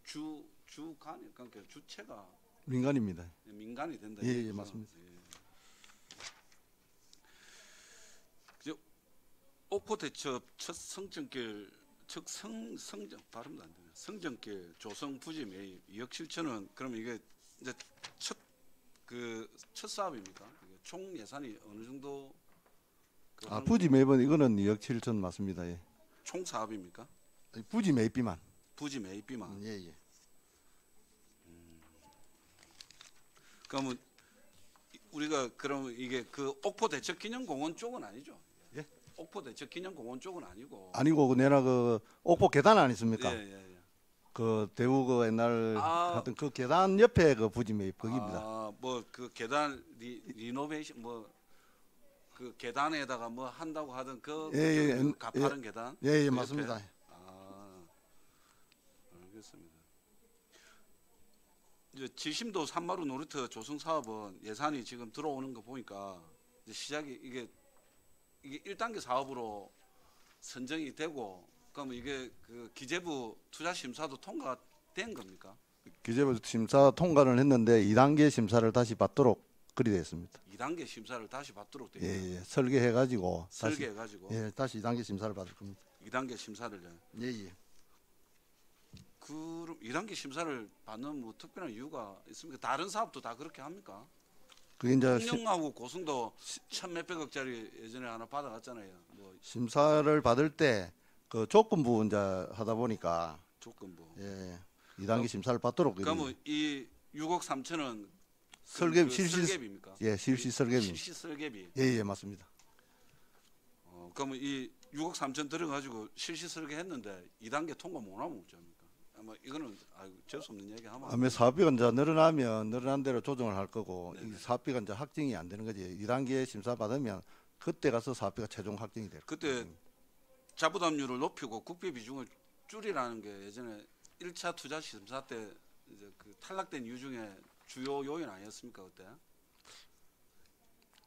주관이 그러니까 주체가 민간입니다. 민간이 된다. 예, 이거죠? 맞습니다. 이제 옥포 대첩 첫 성전길 발음도 안 되네. 성전길 조성 부지 매입 2억 7천원. 그러면 이게 이제 첫 사업입니까? 이게 총 예산이 어느 정도? 부지 매입은 이거는 2억 7천 맞습니다. 예. 총 사업입니까? 부지 매입비만. 부지 매입비만. 예. 그러면 우리가 그러면 이게 그 옥포 대첩 기념공원 쪽은 아니죠? 예? 옥포 대첩 기념공원 쪽은 아니고. 아니고 내나 그 옥포 계단 아니습니까? 예. 그 대우 그 옛날 하여튼 그 계단 옆에 그 부지 매입 거기입니다. 뭐 그 계단 리노베이션 뭐 그 계단에다가 뭐 한다고 하던 그 가파른 계단. 예, 그 맞습니다. 옆에? 알겠습니다. 이제 지심도 산마루 놀이터 조성 사업은 예산이 지금 들어오는 거 보니까 이제 시작이 이게 1단계 사업으로 선정이 되고 그러면 이게 그 기재부 투자 심사도 통과된 겁니까? 기재부 심사 통과를 했는데 2단계 심사를 다시 받도록 그리 됐습니다. 2단계 심사를 다시 받도록 되어 예. 설계해 가지고 다시 2단계 심사를 받을 겁니다. 2단계 심사를 예. 그럼 2단계 심사를 받는 뭐 특별한 이유가 있습니까? 다른 사업도 다 그렇게 합니까? 그게 이제 통영하고 고승도 1,몇백억짜리 예전에 하나 받아갔잖아요. 뭐 심사를 받을 때 그 조건부 이제 하다 보니까 조건부. 예. 2단계 심사를 받도록 그러면 이 6억 3천은 설계비입니까? 예, 실시 설계비. 실시 설계비. 예, 맞습니다. 그러면 이 6억 3천 들어가지고 실시 설계했는데 2단계 통과 못하면 어쩝니까? 아마 이거는 재수 없는 얘기 하면. 아마 사업비가 이제 늘어나면 늘어난 대로 조정을 할 거고 이 사업비가 이제 확정이 안 되는 거지. 2단계 심사 받으면 그때 가서 사업비가 최종 확정이 될 거예요. 그때 자부담률을 높이고 국비 비중을 줄이라는 게 예전에 1차 투자 심사 때 이제 그 탈락된 이유 중에 주요 요인 아니었습니까 그때?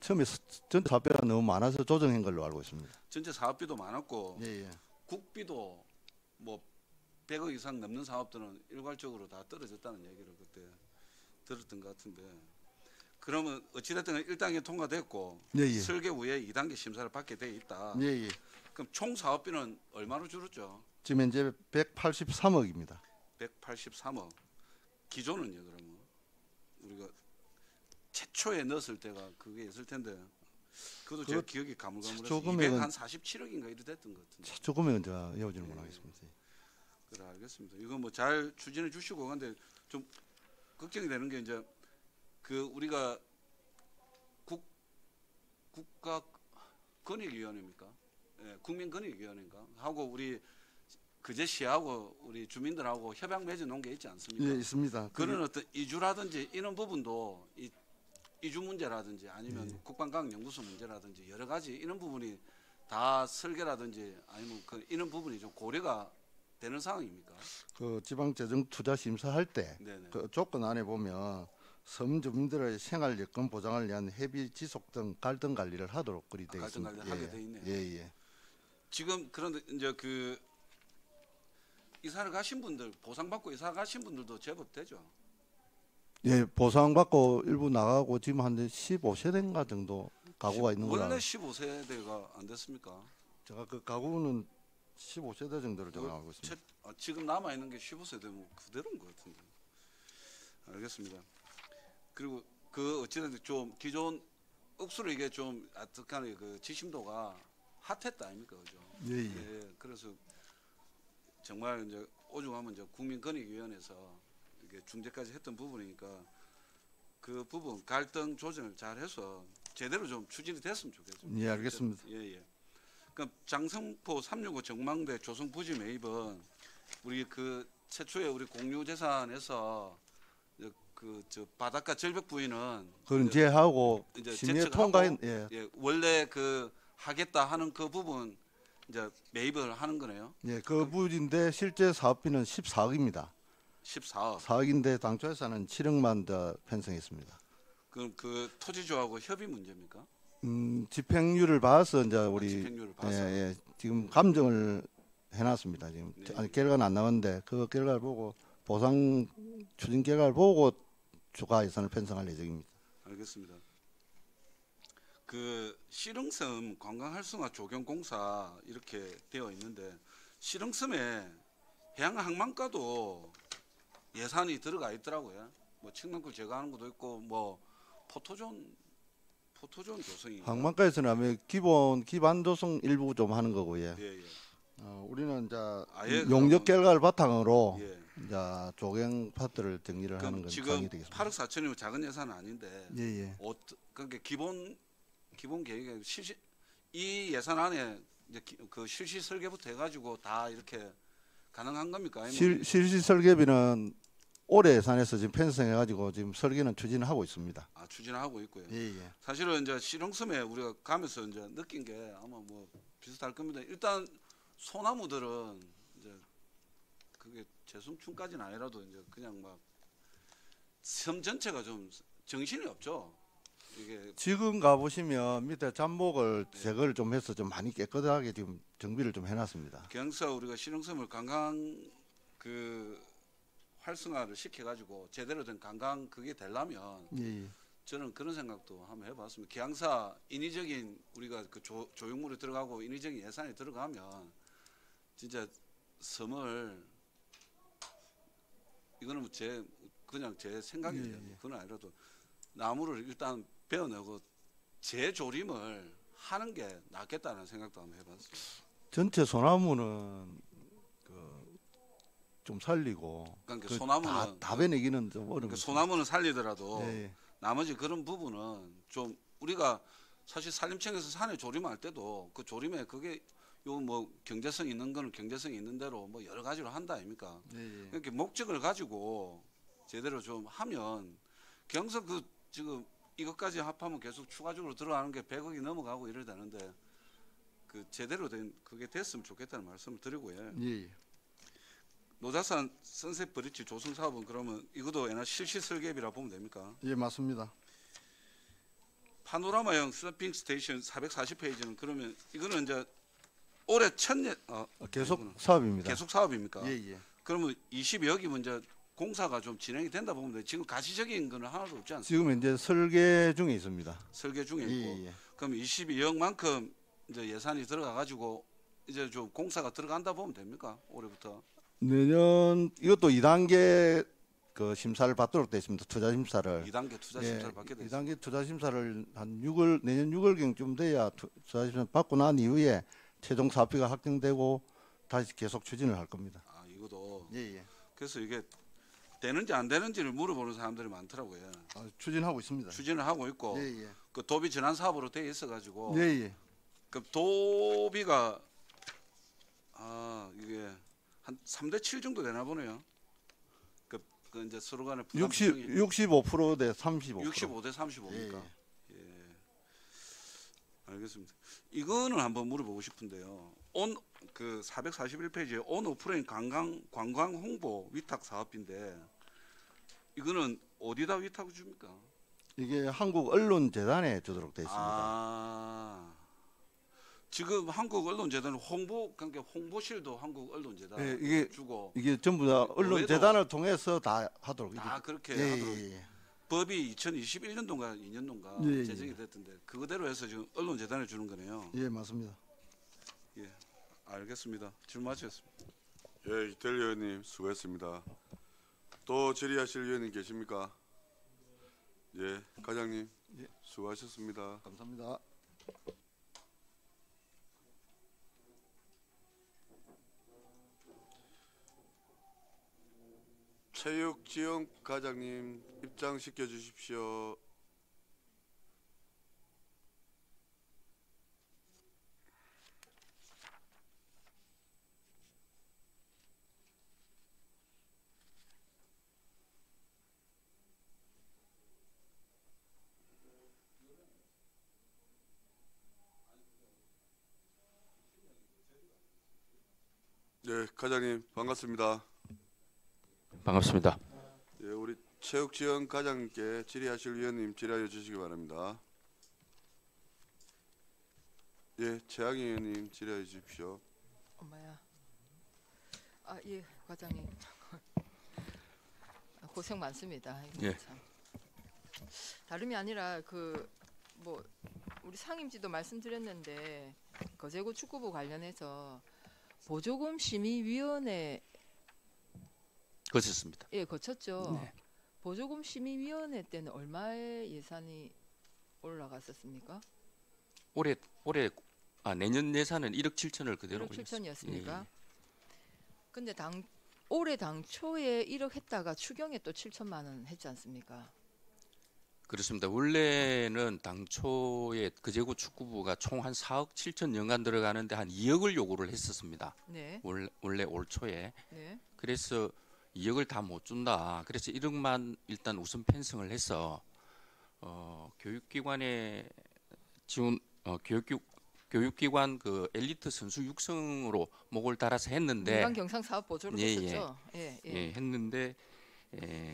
처음에 전체 사업비가 너무 많아서 조정한 걸로 알고 있습니다. 전체 사업비도 많았고 예. 국비도 뭐 100억 이상 넘는 사업들은 일괄적으로 다 떨어졌다는 얘기를 그때 들었던 것 같은데 그러면 어찌됐든 1단계 통과됐고 예. 설계 후에 2단계 심사를 받게 돼 있다. 예. 그럼 총 사업비는 얼마로 줄었죠? 지금 현재 183억입니다. 183억. 기존은요 그러면 우리가 최초에 넣었을 때가 그게 있을 텐데 그것도 제가 기억이 가물가물해서 247억인가 이래 됐던 것 같은데. 최초 금액은 제가 외우지는 못하겠습니다. 그래 알겠습니다. 이거 뭐 잘 추진해 주시고 근데 좀 걱정이 되는 게 이제 그 우리가 국가 권익위원회입니까? 예, 국민권익위원회인가 하고 우리 그제시하고 우리 주민들하고 협약 맺어 놓은 게 있지 않습니까? 예, 있습니다. 그런 어떤 이주라든지 이런 부분도 이주 문제라든지 아니면 예. 국방과학연구소 문제라든지 여러 가지 이런 부분이 다 설계라든지 아니면 이런 부분이 좀 고려가 되는 상황입니까? 그 지방재정투자 심사할 때 네네. 그 조건 안에 보면 섬 주민들의 생활 여건 보장을 위한 해비 지속 등 갈등 관리를 하도록 그리 되어 갈등 있습니다. 관리 하게 돼 있네요. 예, 예. 지금 그런데 이제 그 이사를 가신 분들 보상받고 이사 가신 분들도 제법 되죠. 예, 보상받고 일부 나가고 지금 한 15세대인가 정도 가구가 있는 거라. 원래 15세대가 안 됐습니까? 제가 그 가구는 15세대 정도를 제가 알고 있습니다. 지금 남아 있는 게 15세대 뭐 그대로인 것 같은데. 알겠습니다. 그리고 그 어찌됐든 좀 기존 억수로 이게 좀 아득한 그 지심도가 핫했다 아닙니까, 그죠? 예, 예. 예, 그래서 정말 이제 오죽하면 이제 국민권익위원회에서 이게 중재까지 했던 부분이니까 그 부분 갈등 조정을 잘 해서 제대로 좀 추진이 됐으면 좋겠습니다. 예, 알겠습니다. 예, 예. 그러니까 장성포 365 정망대 조성 부지 매입은 우리 그 최초에 우리 공유재산에서 그 바닷가 절벽 부위는 그건 이제 하고 이제 심의 제측하고 통과한 예. 예, 원래 그 하겠다 하는 그 부분 이제 매입을 하는 거네요. 예, 그 부지인데 실제 사업비는 14억입니다. 14억. 4억인데 당초 예산은 7억만 더 편성했습니다. 그럼 그 토지주하고 협의 문제입니까? 집행률을 봐서 이제 우리 집행률을 봐서. 예, 지금 감정을 해놨습니다. 지금 네. 아니, 결과는 안 나왔는데 그 결과를 보고 보상 추진 결과를 보고 추가 예산을 편성할 예정입니다. 알겠습니다. 그 시릉섬 관광 활성화 조경공사 이렇게 되어 있는데 시릉섬에 해양 항만가도 예산이 들어가 있더라고요. 뭐 측면굴 제거하는 것도 있고 뭐 포토존 조성이 항만가에서는 아마 기반 조성 일부 좀 하는 거고요. 예, 예. 우리는 이제 아예 용적 결과를 바탕으로 예. 이제 조경 파트를 정리를 하는 그럼 건 지금 상이 되겠습니다. 8억 4천이면 작은 예산은 아닌데 예, 예. 그러니까 기본 계획에 이 예산 안에 이제 그 실시 설계부터 해가지고 다 이렇게 가능한 겁니까? 아니면 실시 설계비는 올해 예산에서 지금 편성해가지고 지금 설계는 추진하고 있습니다. 추진하고 있고요. 예, 예. 사실은 이제 시릉섬에 우리가 가면서 이제 느낀 게 아마 뭐 비슷할 겁니다. 일단 소나무들은 이제 그게 재송충까지는 아니라도 이제 그냥 막 섬 전체가 좀 정신이 없죠. 이게 지금 가보시면 밑에 잡목을 네. 제거를 좀 해서 좀 많이 깨끗하게 지금 정비를 좀 해놨습니다. 경사 우리가 시릉섬을 관광 그 활성화를 시켜가지고 제대로 된 관광 그게 되려면 예, 예. 저는 그런 생각도 한번 해봤습니다. 기항사 인위적인 우리가 그 조형물이 들어가고 인위적인 예산이 들어가면 진짜 섬을 이거는 뭐 그냥 제 생각입니다. 예, 예. 그건 아니라도 나무를 일단 베어내고 재조림을 하는 게 낫겠다는 생각도 한번 해봤습니다. 전체 소나무는 좀 살리고 그러니까 그 소나무는 다 베내기는 좀 어려운 그러니까 소나무는 살리더라도 예, 예. 나머지 그런 부분은 좀 우리가 사실 산림청에서 산에 조림할 때도 그 조림에 그게 요 뭐 경제성 있는 거는 경제성 있는 대로 뭐 여러 가지로 한다 아닙니까? 예, 예. 이렇게 목적을 가지고 제대로 좀 하면 경서 그 지금 이것까지 합하면 계속 추가적으로 들어가는 게 100억이 넘어가고 이래야 되는데 그 제대로 된 그게 됐으면 좋겠다는 말씀을 드리고요. 예, 예. 노자산 선셋 브릿지 조성 사업은 그러면 이것도 옛날 실시 설계비라 보면 됩니까? 예, 맞습니다. 파노라마형 서핑 스테이션 440페이지는 그러면 이거는 이제 올해 계속 아니구나. 사업입니다. 계속 사업입니까? 예, 예. 그러면 22억이면 이제 공사가 좀 진행이 된다 보면 돼. 지금 가시적인 거는 하나도 없지 않습니까? 지금 이제 설계 중에 있습니다. 설계 중에 예, 있고. 예. 그럼 22억만큼 이제 예산이 들어가 가지고 이제 좀 공사가 들어간다 보면 됩니까? 올해부터. 내년 이것도 2단계 그 심사를 받도록 되어 있습니다. 투자 심사를. 2단계 투자 심사를 받게 돼 있습니다. 2단계 투자 심사를 한 6월 내년 6월경쯤 돼야 투자 심사 받고 난 이후에 최종 사업비가 확정되고 다시 계속 추진을 할 겁니다. 아, 이것도 예, 예. 그래서 이게 되는지 안 되는지를 물어보는 사람들이 많더라고요. 추진하고 있습니다. 추진을 하고 있고 예, 예. 그 도비 전환 사업으로 돼 있어 가지고 예, 예. 그 도비가 이게 한 3대 7 정도 되나 보네요. 그 이제 서로 간에 65% 대 35%. 65대 35니까. 예. 알겠습니다. 이거는 한번 물어보고 싶은데요. 그 441페이지에 온 오프라인 관광 홍보 위탁 사업인데 이거는 어디다 위탁을 줍니까? 이게 한국 언론재단에 주도록 되어 있습니다. 아, 지금 한국 언론재단은 그러니까 홍보실도 한국 언론재단 예, 이게 주고 이게 전부 다 언론재단을 통해서 다 하도록. 다 그렇게 예, 하도록 예, 예. 법이 2021년도인가 2년도인가 예, 예. 제정이 됐던데 그거대로 해서 지금 언론재단에 주는 거네요. 예, 맞습니다. 예, 알겠습니다. 질문 마치겠습니다. 예, 이태일 의원님 수고했습니다. 또 질의하실 의원님 계십니까? 예, 과장님 수고하셨습니다. 감사합니다. 체육지원 과장님 입장시켜 주십시오. 네, 과장님 반갑습니다. 반갑습니다. 예, 우리 체육지원 과장님께 질의하실 위원님 질의하여 주시기 바랍니다. 예, 최양희 의원님 질의해 주십시오. 엄마야. 아, 예, 과장님. 고생 많습니다. 이거 예. 참. 다름이 아니라 뭐 우리 상임지도 말씀드렸는데 거제구 축구부 관련해서 보조금 심의위원회 거쳤습니다. 예, 거쳤죠. 네. 보조금 심의위원회 때는 얼마의 예산이 올라갔었습니까? 올해 내년 예산은 1억 7천을 그대로 1억 올렸습니다. 7천이었습니까? 예. 근데 올해 당초에 1억 했다가 추경에 또 7천만 원 했지 않습니까? 그렇습니다. 원래는 당초에 거제구 축구부가 총 한 4억 7천 연간 들어가는데 한 2억을 요구를 했었습니다. 네. 원래 올 초에. 네. 그래서 2억을 다 못 준다. 그래서 1억만 일단 우선 편성을 해서 교육기관에 지원 교육기관 그 엘리트 선수 육성으로 목을 달아서 했는데 민간 경상 사업 보조로 예, 했었죠. 예. 했는데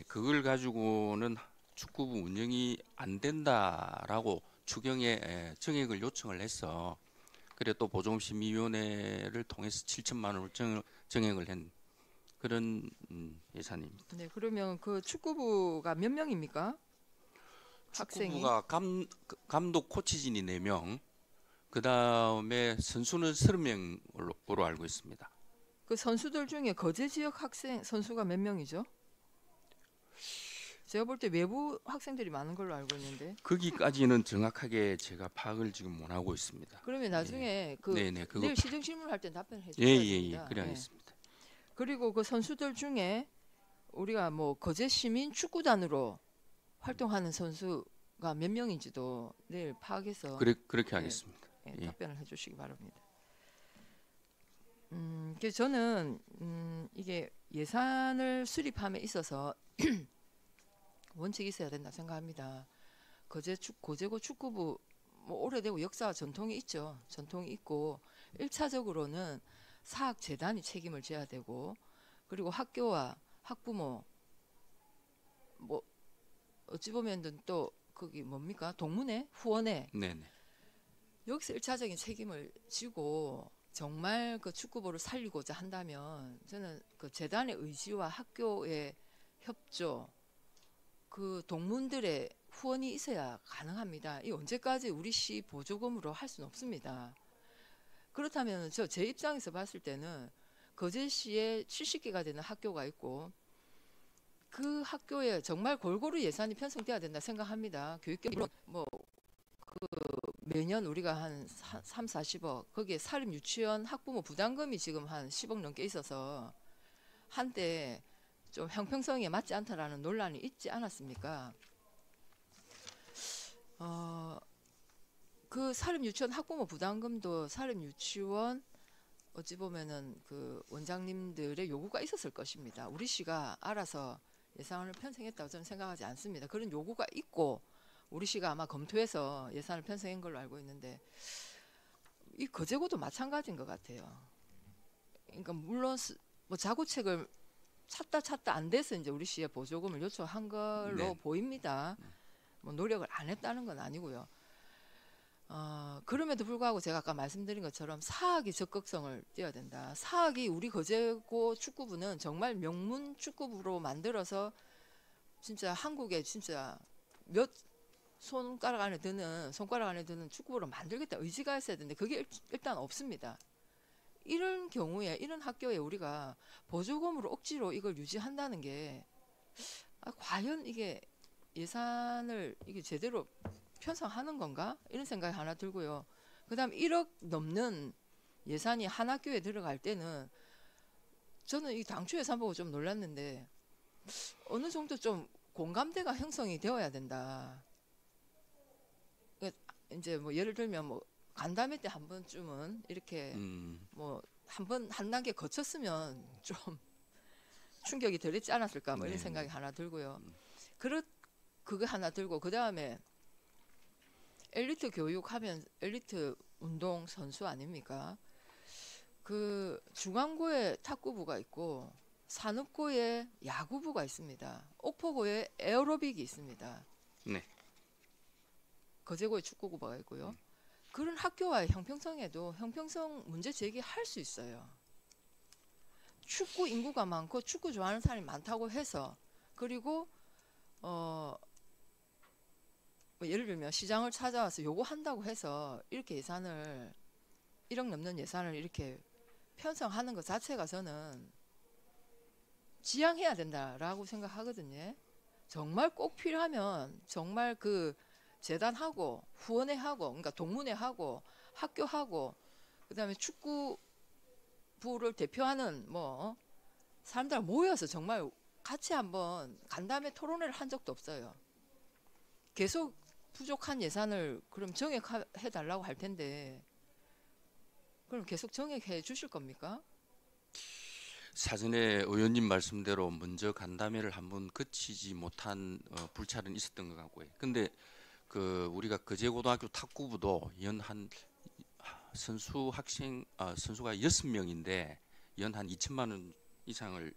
그걸 가지고는 축구부 운영이 안 된다라고 추경에 정액을 요청을 해서 그래 또 보조금 심의위원회를 통해서 7천만 원을 정액을 한 그런 예산입니다. 네, 그러면 그 축구부가 몇 명입니까? 학생이? 축구부가 감독 코치진이 4명, 그 다음에 선수는 30명으로 알고 있습니다. 그 선수들 중에 거제 지역 학생 선수가 몇 명이죠? 제가 볼 때 외부 학생들이 많은 걸로 알고 있는데. 거기까지는 정확하게 제가 파악을 지금 못 하고 있습니다. 그러면 나중에 그거 내일 시정 질문할 때 답변해 주셔야 됩니다. 그래 하겠습니다. 그리고 그 선수들 중에 우리가 뭐 거제 시민 축구단으로 활동하는 선수가 몇 명인지도 내일 파악해서 그렇게 하겠습니다. 답변을 해주시기 바랍니다. 그래서 저는 이게 예산을 수립함에 있어서 원칙이 있어야 된다 생각합니다. 고제고 축구부 뭐 오래되고 역사와 전통이 있죠. 전통이 있고 1차적으로는 사학재단이 책임을 져야 되고 그리고 학교와 학부모 뭐 어찌 보면은 또 거기 뭡니까 동문회 후원회 네네. 여기서 1차적인 책임을 지고 정말 그 축구부를 살리고자 한다면 저는 그 재단의 의지와 학교의 협조 그 동문들의 후원이 있어야 가능합니다. 이 언제까지 우리 시 보조금으로 할 수는 없습니다. 그렇다면 제 입장에서 봤을 때는 거제시에 70개가 되는 학교가 있고 그 학교에 정말 골고루 예산이 편성돼야 된다 생각합니다. 교육경 매년 우리가 한 3, 40억 거기에 사립 유치원 학부모 부담금이 지금 한 10억 넘게 있어서 한때 좀 형평성에 맞지 않다라는 논란이 있지 않았습니까? 그 사립 유치원 학부모 부담금도 사립 유치원 어찌 보면은 그 원장님들의 요구가 있었을 것입니다. 우리 시가 알아서 예산을 편성했다고 저는 생각하지 않습니다. 그런 요구가 있고 우리 시가 아마 검토해서 예산을 편성한 걸로 알고 있는데 이 거제고도 마찬가지인 것 같아요. 그러니까 물론 뭐 자구책을 찾다 안 돼서 이제 우리 시에 보조금을 요청한 걸로 네. 보입니다. 뭐 노력을 안 했다는 건 아니고요. 그럼에도 불구하고 제가 아까 말씀드린 것처럼 사학이 적극성을 띄어야 된다. 사학이 우리 거제고 축구부는 정말 명문 축구부로 만들어서 진짜 한국에 진짜 몇 손가락 안에 드는 축구부로 만들겠다 의지가 있어야 되는데 그게 일단 없습니다. 이런 경우에 이런 학교에 우리가 보조금으로 억지로 이걸 유지한다는 게 과연 이게 예산을 이게 제대로 편성하는 건가? 이런 생각이 하나 들고요. 그다음 1억 넘는 예산이 한 학교에 들어갈 때는 저는 이 당초 예산 보고 좀 놀랐는데 어느 정도 좀 공감대가 형성이 되어야 된다. 이제 뭐 예를 들면 뭐 간담회 때 한 번쯤은 이렇게 뭐 한 단계 거쳤으면 좀 충격이 덜 했지 않았을까 뭐 이런 네. 생각이 하나 들고요. 그거 하나 들고 그 다음에 엘리트 교육하면 엘리트 운동 선수 아닙니까? 그 중앙고에 탁구부가 있고 산업고에 야구부가 있습니다. 옥포고에 에어로빅이 있습니다. 네. 거제고에 축구부가 있고요. 그런 학교와의 형평성에도 형평성 문제 제기할 수 있어요. 축구 인구가 많고 축구 좋아하는 사람이 많다고 해서 그리고 뭐 예를 들면 시장을 찾아와서 요구한다고 해서 이렇게 예산을 1억 넘는 예산을 이렇게 편성하는 것 자체가 저는 지양해야 된다라고 생각하거든요. 정말 꼭 필요하면 정말 그 재단하고 후원회하고 그러니까 동문회하고 학교하고 그다음에 축구부를 대표하는 뭐 사람들 모여서 정말 같이 한번 간담회 토론회를 한 적도 없어요. 계속 부족한 예산을 그럼 정액해 달라고 할 텐데 그럼 계속 정액해 주실 겁니까? 사전에 의원님 말씀대로 먼저 간담회를 한번 거치지 못한 불찰은 있었던 것 같고요. 근데 그 우리가 거제고등학교 탁구부도 연 한 선수가 6명인데 연 한 2천만 원 이상을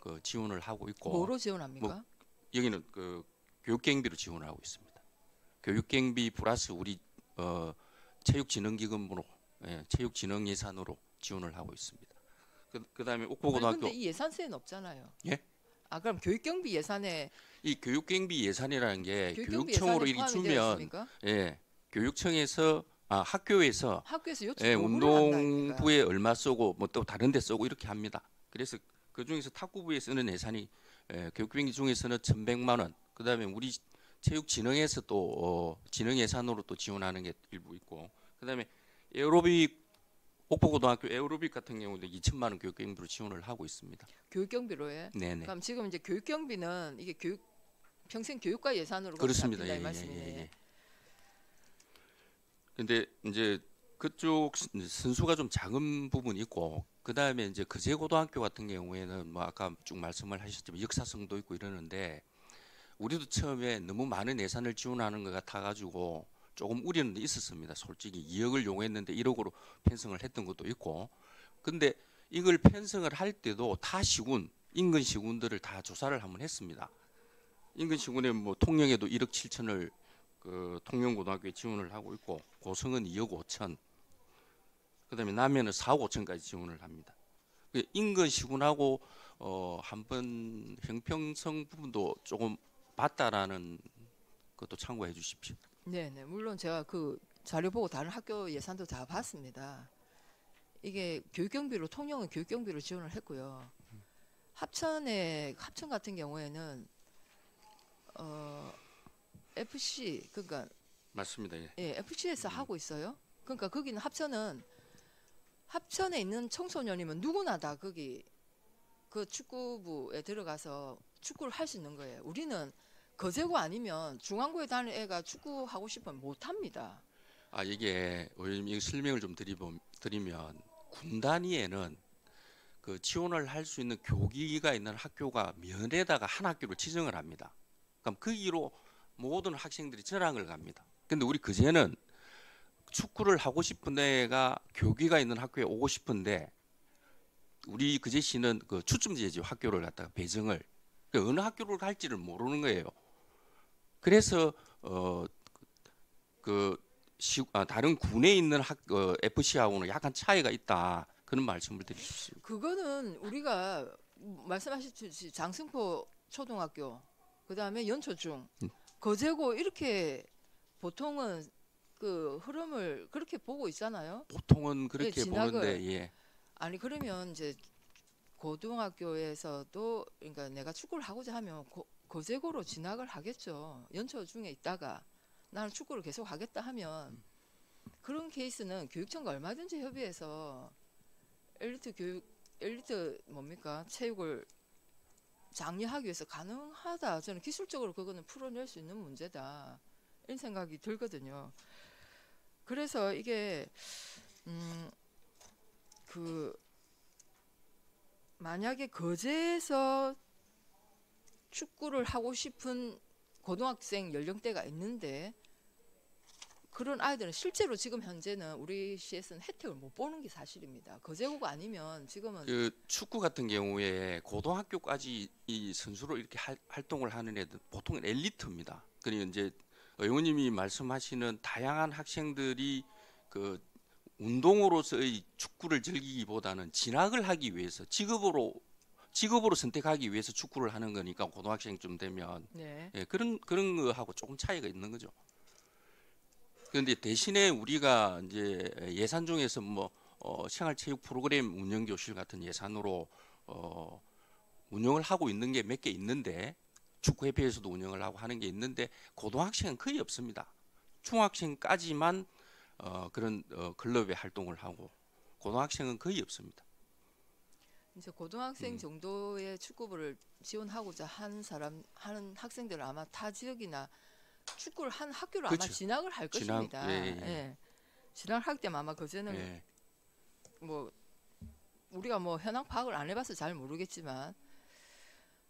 그 지원을 하고 있고 뭐로 지원합니까? 뭐 여기는 그 교육경비로 지원을 하고 있습니다. 교육경비 플러스 우리 체육진흥기금으로 체육진흥 예산으로 지원을 하고 있습니다. 그다음에 옥포고등학교 그런데 이 예산세는 없잖아요. 예? 아 그럼 교육경비 예산에 이 교육경비 예산이라는 게 교육경비 교육청으로 예산에 이리 포함이 되어 주면 있습니까? 교육청에서 학교에서 학교에서 요청 예, 요구를 한다니까. 운동부에 얼마 쓰고 뭐 또 다른 데 쓰고 이렇게 합니다. 그래서 그 중에서 탁구부에 쓰는 예산이 교육경비 중에서는 1,100만 원. 그다음에 우리 체육진흥에서 또 진흥 예산으로 또 지원하는 게 일부 있고. 그다음에 에어로빅 옥포고등학교 에어로빅 같은 경우도 2천만 원 교육경비로 지원을 하고 있습니다. 교육경비로에. 네네. 그럼 지금 이제 교육경비는 이게 평생 교육과 예산으로 그렇습니다. 잡힌다 이 예, 말씀이네. 예, 예. 근데 이제 그쪽 선수가 좀 작은 부분이 있고 그다음에 이제 거제고등학교 같은 경우에는 뭐 아까 쭉 말씀을 하셨지만 역사성도 있고 이러는데 우리도 처음에 너무 많은 예산을 지원하는 것 같아 가지고 조금 우려는 있었습니다. 솔직히 2억을 요구했는데 1억으로 편성을 했던 것도 있고 근데 이걸 편성을 할 때도 타 시군 인근 시군들을 다 조사를 한번 했습니다. 인근 시군에 뭐 통영에도 1억 7천을 그 통영고등학교에 지원을 하고 있고 고성은 2억 5천 그다음에 남해는 4억 5천까지 지원을 합니다. 인근 시군하고 한번 형평성 부분도 조금 봤다라는 것도 참고해 주십시오. 네네. 물론 제가 그 자료 보고 다른 학교 예산도 다 봤습니다. 이게 교육경비로 통영은 교육경비로 지원을 했고요. 합천 같은 경우에는 FC 그러니까 맞습니다. 예. FC에서 하고 있어요. 그러니까 거기는 합천에 있는 청소년이면 누구나 다 거기 그 축구부에 들어가서 축구를 할 수 있는 거예요. 우리는 거제고 아니면 중앙고에 다니는 애가 축구하고 싶으면 못 합니다. 이게 의원님 설명을 좀 드리면 군 단위에는 그 지원을 할 수 있는 교기가 있는 학교가 면에다가 한 학교를 지정을 합니다. 그럼 거기로 모든 학생들이 전학을 갑니다. 근데 우리 그제는 축구를 하고 싶은 애가 교기가 있는 학교에 오고 싶은데 우리 그제시는 그 추첨제지 학교를 갖다가 배정을 그러니까 어느 학교를 갈지를 모르는 거예요. 그래서 다른 군에 있는 FC하고는 약간 차이가 있다 그런 말씀을 드리고 싶습니다. 그거는 우리가 말씀하셨듯이 장승포 초등학교, 그 다음에 연초중, 거제고 이렇게 보통은 그 흐름을 그렇게 보고 있잖아요. 보통은 그렇게 진학을. 보는데 예. 아니 그러면 이제 고등학교에서도 그러니까 내가 축구를 하고자 하면 거제고로 진학을 하겠죠. 연초중에 있다가 나는 축구를 계속 하겠다 하면 그런 케이스는 교육청과 얼마든지 협의해서 엘리트 뭡니까 체육을 장려하기 위해서 가능하다. 저는 기술적으로 그거는 풀어낼 수 있는 문제다 이런 생각이 들거든요. 그래서 이게 만약에 거제에서 축구를 하고 싶은 고등학생 연령대가 있는데 그런 아이들은 실제로 지금 현재는 우리 시에서는 혜택을 못 보는 게 사실입니다. 거제고가 아니면 지금은 그 축구 같은 경우에 고등학교까지 이 선수로 이렇게 활동을 하는 애들 보통은 엘리트입니다. 그리고 이제 의원님이 말씀하시는 다양한 학생들이 그 운동으로서의 축구를 즐기기보다는 진학을 하기 위해서 직업으로 선택하기 위해서 축구를 하는 거니까 고등학생쯤 되면 네. 예, 그런 거하고 조금 차이가 있는 거죠. 그런데 대신에 우리가 이제 예산 중에서 뭐 생활체육 프로그램 운영 교실 같은 예산으로 운영을 하고 있는 게 몇 개 있는데 축구협회에서도 운영을 하고 하는 게 있는데 고등학생은 거의 없습니다. 중학생까지만 그런 클럽에 활동을 하고 고등학생은 거의 없습니다. 이제 고등학생 정도의 축구부를 지원하고자 하는 학생들은 아마 타 지역이나 축구를 한 학교로 그렇죠. 아마 진학을 할 것입니다. 예. 진학을 할 때면 아마 그제는 예. 뭐 우리가 뭐 현황 파악을 안 해봐서 잘 모르겠지만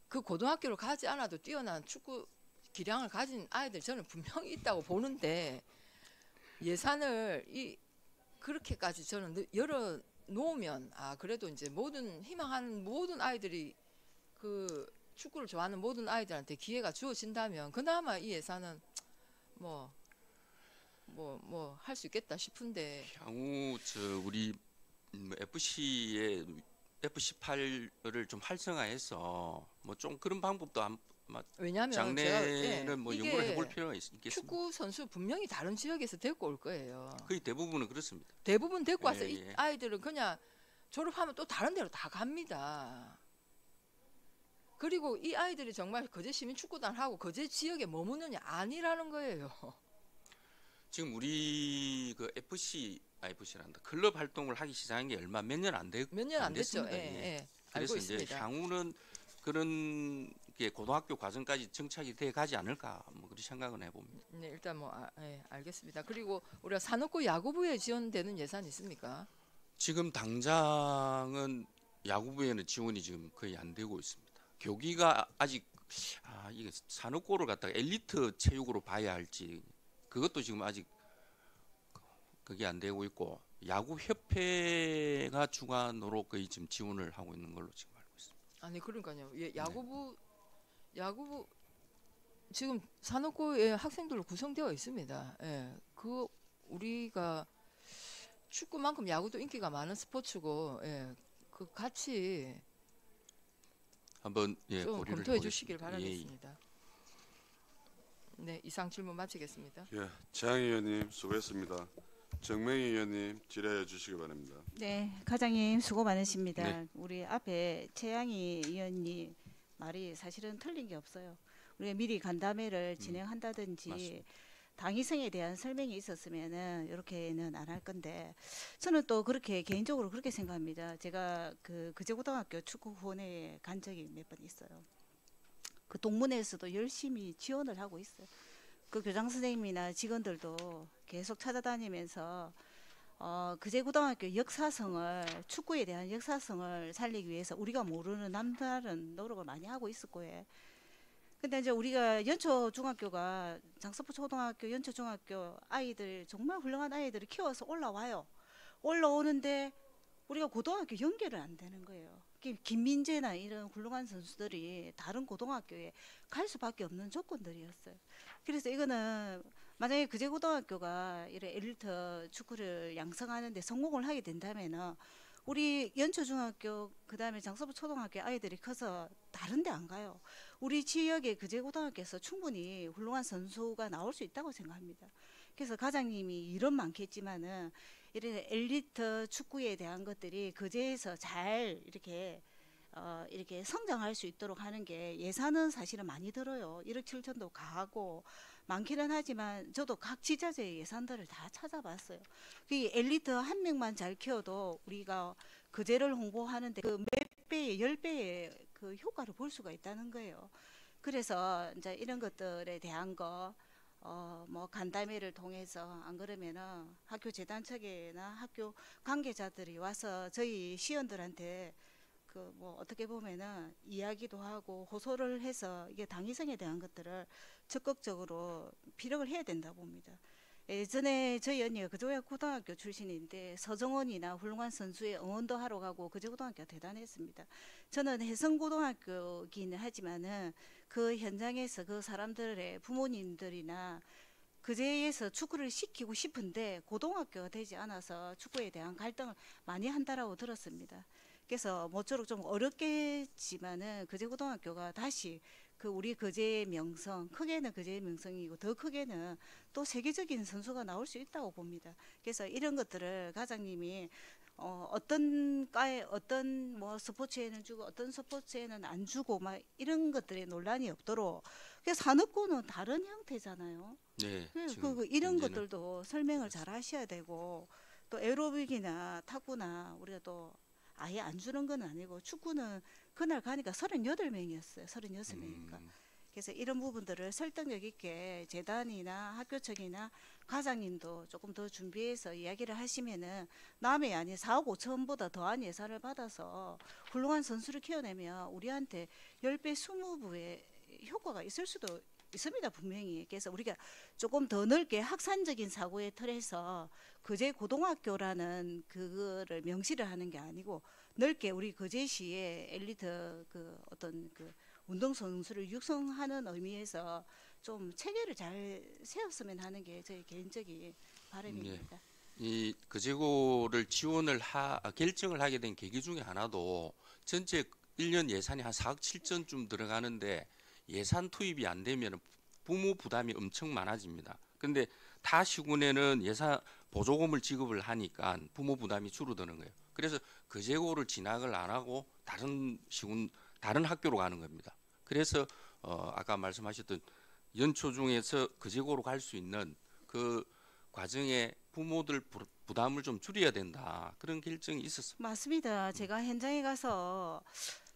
그 고등학교를 가지 않아도 뛰어난 축구 기량을 가진 아이들 저는 분명히 있다고 보는데 예산을 그렇게까지 저는 열어 놓으면 그래도 이제 희망하는 모든 아이들이 그 축구를 좋아하는 모든 아이들한테 기회가 주어진다면 그나마 이 예산은 뭐 할 수 있겠다 싶은데 향후 우리 FC의 FC8을 좀 활성화해서 뭐 좀 그런 방법도 왜냐하면 장래는 뭐 연구를 해볼 필요가 있겠습니다. 축구 선수 분명히 다른 지역에서 데리고 올 거예요. 거의 대부분은 그렇습니다. 대부분 데리고 와서 예. 이 아이들은 그냥 졸업하면 또 다른 데로 다 갑니다. 그리고 이 아이들이 정말 거제 시민축구단하고 거제 지역에 머무느냐 아니라는 거예요. 지금 우리 그 FC란다. 클럽 활동을 하기 시작한 게 몇 년 안 됐죠. 됐습니다. 예. 그래서 알고 이제 있습니다. 향후는 그런 게 고등학교 과정까지 정착이 돼 가지 않을까 뭐 그런 생각은 해봅니다. 네, 일단 알겠습니다. 그리고 우리가 산업고 야구부에 지원되는 예산이 있습니까? 지금 당장은 야구부에는 지원이 지금 거의 안 되고 있습니다. 교기가 아직 이게 산업고를 갖다가 엘리트 체육으로 봐야 할지 그것도 지금 아직 그게 안 되고 있고 야구협회가 주관으로 거의 지금 지원을 하고 있는 걸로 지금 알고 있습니다. 아니 그러니까요. 야구부 지금 산업고에 학생들로 구성되어 있습니다. 예, 그 우리가 축구만큼 야구도 인기가 많은 스포츠고, 그 같이 한번 좀 고려를 검토해 해보겠습니다. 주시길 바라겠습니다. 네, 이상 질문 마치겠습니다. 예, 재앙 의원님 수고했습니다. 정명희 의원님 질의해 주시기 바랍니다. 네, 과장님 수고 많으십니다. 네. 우리 앞에 최양희 의원님 말이 사실은 틀린 게 없어요. 우리가 미리 간담회를 진행한다든지 맞습니다. 당위성에 대한 설명이 있었으면은 이렇게는 안 할 건데 저는 또 그렇게 개인적으로 그렇게 생각합니다. 제가 그 거제고등학교 축구 후원회에 간 적이 몇 번 있어요. 그 동문회에서도 열심히 지원을 하고 있어요. 그 교장 선생님이나 직원들도 계속 찾아다니면서 그제고등학교 역사성을 축구에 대한 역사성을 살리기 위해서 우리가 모르는 남다른 노력을 많이 하고 있을 거예요. 근데 이제 우리가 연초중학교가 장서포 초등학교, 연초중학교 아이들 정말 훌륭한 아이들을 키워서 올라와요. 올라오는데 우리가 고등학교 연결을 안 되는 거예요. 김민재나 이런 훌륭한 선수들이 다른 고등학교에 갈 수밖에 없는 조건들이었어요. 그래서 이거는 만약에 그제고등학교가 이런 엘리트 축구를 양성하는데 성공을 하게 된다면은 우리 연초중학교 그다음에 장서부 초등학교 아이들이 커서 다른 데 안 가요. 우리 지역의 그제고등학교에서 충분히 훌륭한 선수가 나올 수 있다고 생각합니다. 그래서 과장님이 일은 많겠지만은 이런 엘리트 축구에 대한 것들이 그제에서 잘 이렇게 성장할 수 있도록 하는 게 예산은 사실은 많이 들어요. 1억 7천도 가고 많기는 하지만 저도 각 지자체의 예산들을 다 찾아봤어요. 그 엘리트 한 명만 잘 키워도 우리가 그제를 홍보하는데 그 몇 배의 10배의 그 효과를 볼 수가 있다는 거예요. 그래서 이제 이런 것들에 대한 거 뭐 간담회를 통해서 안 그러면은 학교 재단 측이나 학교 관계자들이 와서 저희 시원들한테 그 뭐 어떻게 보면은 이야기도 하고 호소를 해서 이게 당위성에 대한 것들을 적극적으로 피력을 해야 된다 봅니다. 예전에 저희 언니가 그저야 고등학교 출신인데 서정원이나 훌륭한 선수의 응원도 하러 가고 그저고등학교가 대단했습니다. 저는 해성고등학교기는 하지만은 그 현장에서 그 사람들의 부모님들이나 그제에서 축구를 시키고 싶은데 고등학교가 되지 않아서 축구에 대한 갈등을 많이 한다라고 들었습니다. 그래서 모쪼록 좀 어렵겠지만은 그제고등학교가 다시 그 우리 그제의 명성, 크게는 그제의 명성이고 더 크게는 또 세계적인 선수가 나올 수 있다고 봅니다. 그래서 이런 것들을 과장님이 어떤 과에 어떤 뭐 스포츠에는 주고 어떤 스포츠에는 안 주고 막 이런 것들에 논란이 없도록. 그래서 산업고는 다른 형태잖아요. 네. 이런 문제는 것들도 설명을 잘 하셔야 되고 또 에어로빅이나 탁구나 우리가 또 아예 안 주는 건 아니고 축구는 그날 가니까 38명이었어요. 36명이니까. 그래서 이런 부분들을 설득력 있게 재단이나 학교 측이나 과장님도 조금 더 준비해서 이야기를 하시면은 남의 아니 4억 5천보다 더한 예산을 받아서 훌륭한 선수를 키워내면 우리한테 10배 20배의 효과가 있을 수도 있습니다. 분명히. 그래서 우리가 조금 더 넓게 학산적인 사고의 틀에서 그제 고등학교라는 그거를 명시를 하는 게 아니고 넓게 우리 그제시의 엘리트 그 어떤 그 운동선수를 육성하는 의미에서 좀 체계를 잘 세웠으면 하는 게 저희 개인적인 바람입니다. 이 그제고를 지원을 결정을 하게 된 계기 중에 하나도 전체 1년 예산이 한 4억 7천쯤 들어가는데 예산 투입이 안 되면 부모 부담이 엄청 많아집니다. 근데 타 시군에는 예산 보조금을 지급을 하니까 부모 부담이 줄어드는 거예요. 그래서 그제고를 진학을 안 하고 다른 시군 다른 학교로 가는 겁니다. 그래서 아까 말씀하셨던 연초 중에서 그제고로 갈 수 있는 그 과정에 부모들 부담을 좀 줄여야 된다. 그런 결정이 있었습니다. 맞습니다. 제가 현장에 가서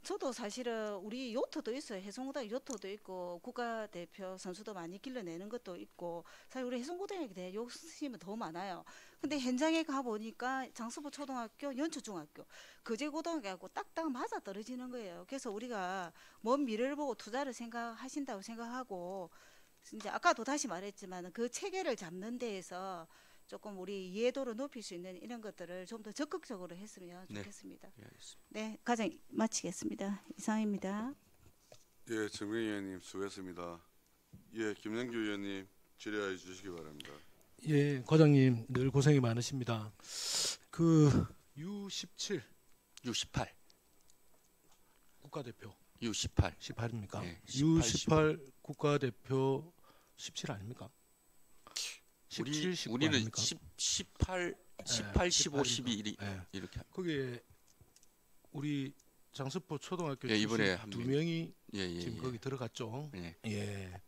저도 사실은 우리 요트도 있어요. 해성고등학교 요트도 있고 국가대표 선수도 많이 길러내는 것도 있고 사실 우리 해성고등학교에 대해 욕심은 더 많아요. 근데 현장에 가보니까 장서부 초등학교, 연초중학교, 그제고등학교하고 딱딱 맞아 떨어지는 거예요. 그래서 우리가 먼 미래를 보고 투자를 생각하신다고 생각하고 이제 아까도 다시 말했지만 그 체계를 잡는 데에서 조금 우리 이해도를 높일 수 있는 이런 것들을 좀 더 적극적으로 했으면 좋겠습니다. 네, 알겠습니다. 네, 과장 마치겠습니다. 이상입니다. 예, 정명 의원님 수고했습니다. 예, 김영규 의원님 질의해 주시기 바랍니다. 예, 과장님 늘 고생이 많으십니다. 그 U17, U18, 국가대표 U18, 18입니까? 네, U18 국가대표 17 아닙니까? 17, 19 우리는 아닙니까? 18, 15, 12 이렇게 합니다. 거기에 우리 장서포 초등학교 예, 이번에 출신 두 명이 예, 지금 거기 들어갔죠. 예. 예.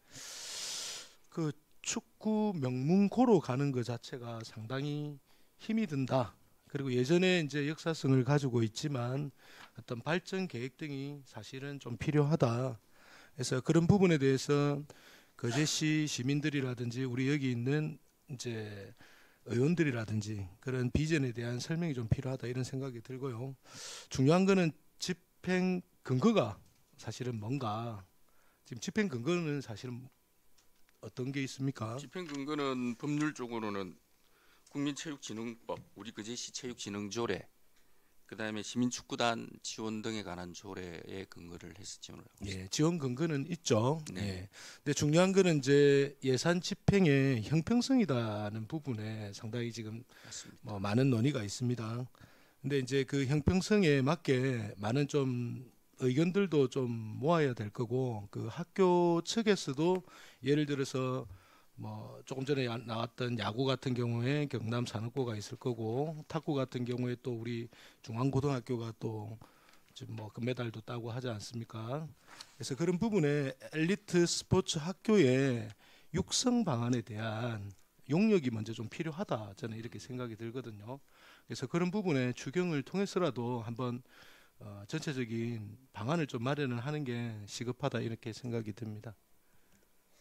그 축구 명문고로 가는 것 자체가 상당히 힘이 든다. 그리고 예전에 이제 역사성을 가지고 있지만 어떤 발전 계획 등이 사실은 좀 필요하다. 그래서 그런 부분에 대해서 거제시 시민들이라든지 우리 여기 있는 이제 의원들이라든지 그런 비전에 대한 설명이 좀 필요하다 이런 생각이 들고요. 중요한 거는 집행 근거가 사실은 뭔가 지금 집행 근거는 사실은 어떤 게 있습니까? 집행 근거는 법률적으로는 국민체육진흥법, 우리 그제시 체육진흥조례, 그다음에 시민축구단 지원 등에 관한 조례에 근거를 해서 지원을 하고 있습니다. 예, 지원 근거는 있죠. 네. 예. 근데 중요한 거는 이제 예산 집행의 형평성이라는 부분에 상당히 지금 맞습니다. 뭐 많은 논의가 있습니다. 근데 이제 그 형평성에 맞게 많은 좀 의견들도 좀 모아야 될 거고 그 학교 측에서도 예를 들어서 뭐 조금 전에 나왔던 야구 같은 경우에 경남 산업고가 있을 거고 탁구 같은 경우에 또 우리 중앙고등학교가 또 지금 뭐 금메달도 따고 하지 않습니까? 그래서 그런 부분에 엘리트 스포츠 학교의 육성 방안에 대한 용역이 먼저 좀 필요하다 저는 이렇게 생각이 들거든요. 그래서 그런 부분에 추경을 통해서라도 한번 전체적인 방안을 좀 마련을 하는 게 시급하다 이렇게 생각이 듭니다.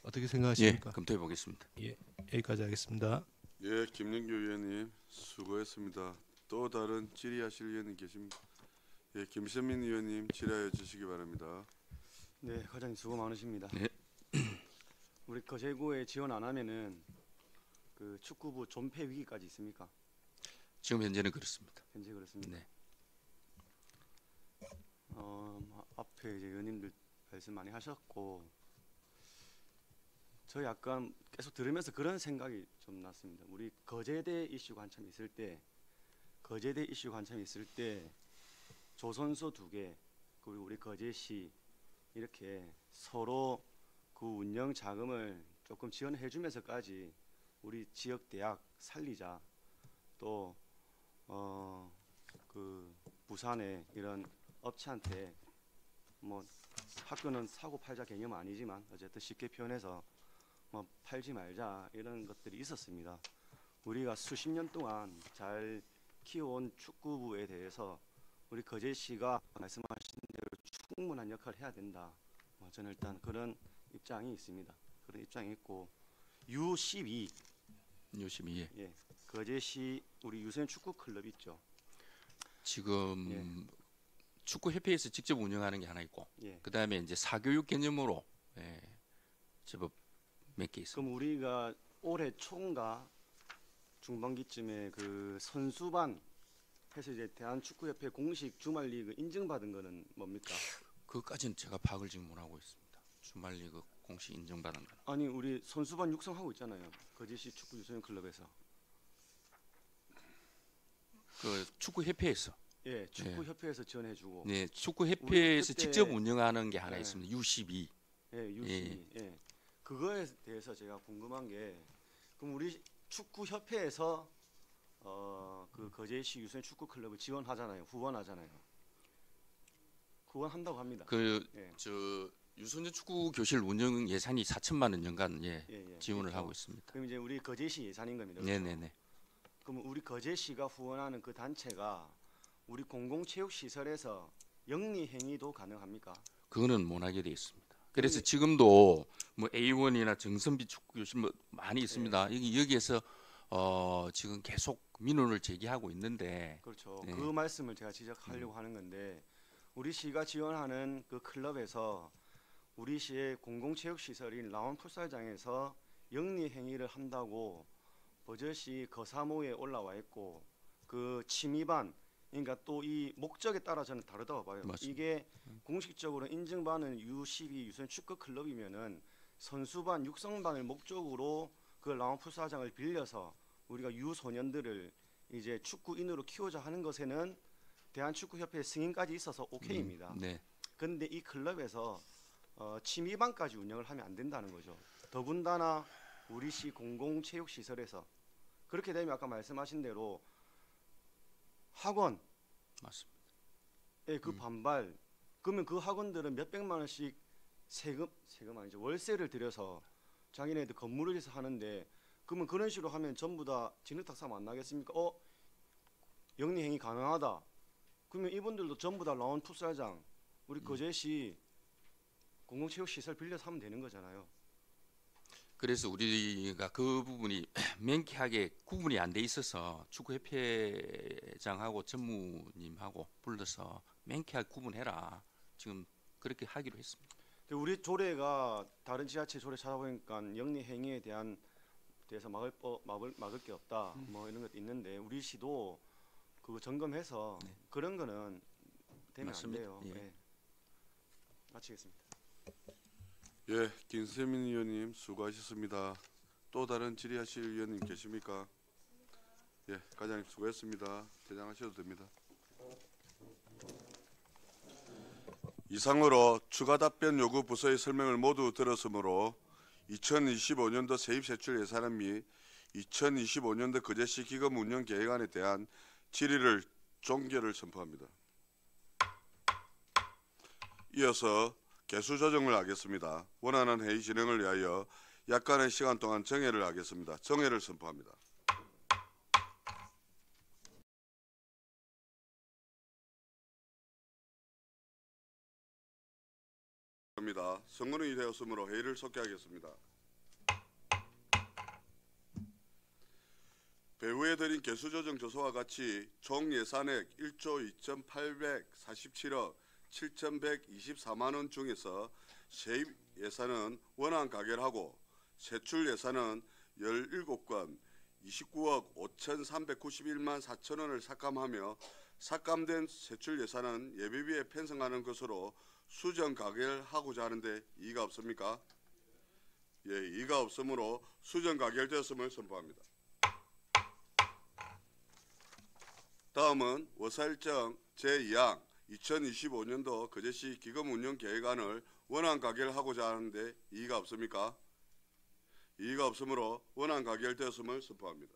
어떻게 예, 생각하십니까? 검토해 보겠습니다. 여기까지 하겠습니다. 예, 김영규 의원님 수고했습니다. 또 다른 질의하실 의원님 계십니까? 예, 김선민 의원님 질의하여 주시기 바랍니다. 네, 과장님 수고 많으십니다. 네. 우리 거제구에 지원 안 하면은 그 축구부 존폐 위기까지 있습니까? 지금 현재는 그렇습니다. 현재 그렇습니다. 네. 앞에 이제 의원님들 말씀 많이 하셨고 저 약간 계속 들으면서 그런 생각이 좀 났습니다. 우리 거제대 이슈가 한참 있을 때 조선소 2개 그리고 우리 거제시 이렇게 서로 그 운영 자금을 조금 지원해 주면서까지 우리 지역 대학 살리자. 또 그 부산에 이런 업체한테 뭐 학교는 사고 팔자 개념은 아니지만 어쨌든 쉽게 표현해서 뭐 팔지 말자 이런 것들이 있었습니다. 우리가 수십 년 동안 잘 키워온 축구부에 대해서 우리 거제시가 말씀하신 대로 충분한 역할을 해야 된다. 저는 일단 그런 입장이 있습니다. 그런 입장이 있고 U12 예, 거제시 우리 유소년 축구 클럽 있죠. 지금 축구협회에서 직접 운영하는 게 하나 있고 예. 그다음에 이제 사교육 개념으로 제법 몇 개 있습니다. 그럼 우리가 올해 초인가 중반기쯤에 그 선수반 해서 이제 대한축구협회 공식 주말 리그 인증받은 거는 뭡니까? 그것까지는 제가 파악을 지금 못하고 있습니다. 주말 리그 공식 인정받은 거는. 아니 우리 선수반 육성하고 있잖아요. 거제시 축구 유소년 클럽에서. 그 축구협회에서. 예, 축구협회에서 지원해주고. 네, 축구협회에서 그때- 직접 운영하는 게 하나 네. 있습니다. U12. 예, U12. 예. 그거에 대해서 제가 궁금한 게 그럼 우리 축구협회에서 그 거제시 유소년 축구 클럽을 지원하잖아요. 후원하잖아요. 후원한다고 합니다. 그 예. 저 유소년 축구 교실 운영 예산이 4천만 원 연간 예, 지원을 그렇죠. 하고 있습니다. 그럼 이제 우리 거제시 예산인 겁니다. 그렇죠? 네네네. 그럼 우리 거제시가 후원하는 그 단체가 우리 공공체육시설에서 영리 행위도 가능합니까? 그거는 못하게 돼 있습니다. 그래서 네. 지금도 뭐 A1이나 정선비 축구 교실 뭐 많이 네. 있습니다. 여기에서 지금 계속 민원을 제기하고 있는데 그렇죠. 네. 그 말씀을 제가 지적하려고 하는 건데 우리 시가 지원하는 그 클럽에서 우리 시의 공공체육시설인 라원 풋살장에서 영리 행위를 한다고 버젓이 거사모에 올라와 있고 그 침입반 그러니까 또 이 목적에 따라 저는 다르다고 봐요. 맞습니다. 이게 공식적으로 인증받는 U12 유소년 축구 클럽이면은 선수반 육성반을 목적으로 그 라원 풋살장을 빌려서 우리가 유소년들을 이제 축구인으로 키우자 하는 것에는 대한축구협회 승인까지 있어서 오케이입니다. 네. 그런데 이 클럽에서 취미반까지 운영을 하면 안 된다는 거죠. 더군다나 우리 시 공공체육시설에서 그렇게 되면 아까 말씀하신 대로 학원 맞습니다. 예, 그 반발 그러면 그 학원들은 몇백만 원씩 세금 아니죠 월세를 들여서 자기네들 건물을 해서 하는데 그러면 그런 식으로 하면 전부 다 진흙탕사면 안 나겠습니까? 영리행위 가능하다. 그러면 이분들도 전부 다 라운 풋살장 우리 거제시 공공체육시설 빌려서 하면 되는 거잖아요. 그래서 우리가 그 부분이 명쾌하게 구분이 안 돼 있어서 축구협회장하고 전무님하고 불러서 명쾌하게 구분해라. 지금 그렇게 하기로 했습니다. 우리 조례가 다른 지자체 조례 찾아보니까 영리 행위에 대해서 막을 게 없다. 뭐 이런 것도 있는데 우리 시도 그거 점검해서 네. 그런 거는 되면 맞습니다. 안 돼요. 예. 예. 마치겠습니다. 예, 김세민 의원님 수고하셨습니다. 또 다른 질의하실 의원님 계십니까? 예, 과장님 수고했습니다. 퇴장하셔도 됩니다. 이상으로 추가 답변 요구 부서의 설명을 모두 들었으므로 2025년도 세입세출 예산안 및 2025년도 거제시 기금 운영 계획안에 대한 질의를 종결을 선포합니다. 이어서 개수 조정을 하겠습니다. 원하는 회의 진행을 위하여 약간의 시간 동안 정회를 하겠습니다. 정회를 선포합니다. 성원이 되었으므로 회의를 속개하겠습니다. 배후에 드린 개수조정 조서와 같이 총 예산액 1조 2,847억 7,124만 원 중에서 세입 예산은 원안 가결하고 세출 예산은 17건 29억 5,391만 4천 원을 삭감하며 삭감된 세출 예산은 예비비에 편성하는 것으로 수정 가결하고자 하는데 이의가 없습니까? 예, 이의가 없으므로 수정 가결되었음을 선포합니다. 다음은 워사일정 제2항 2025년도 거제시 기금 운영 계획안을 원안 가결하고자 하는데 이의가 없습니까? 이의가 없으므로 원안 가결되었음을 선포합니다.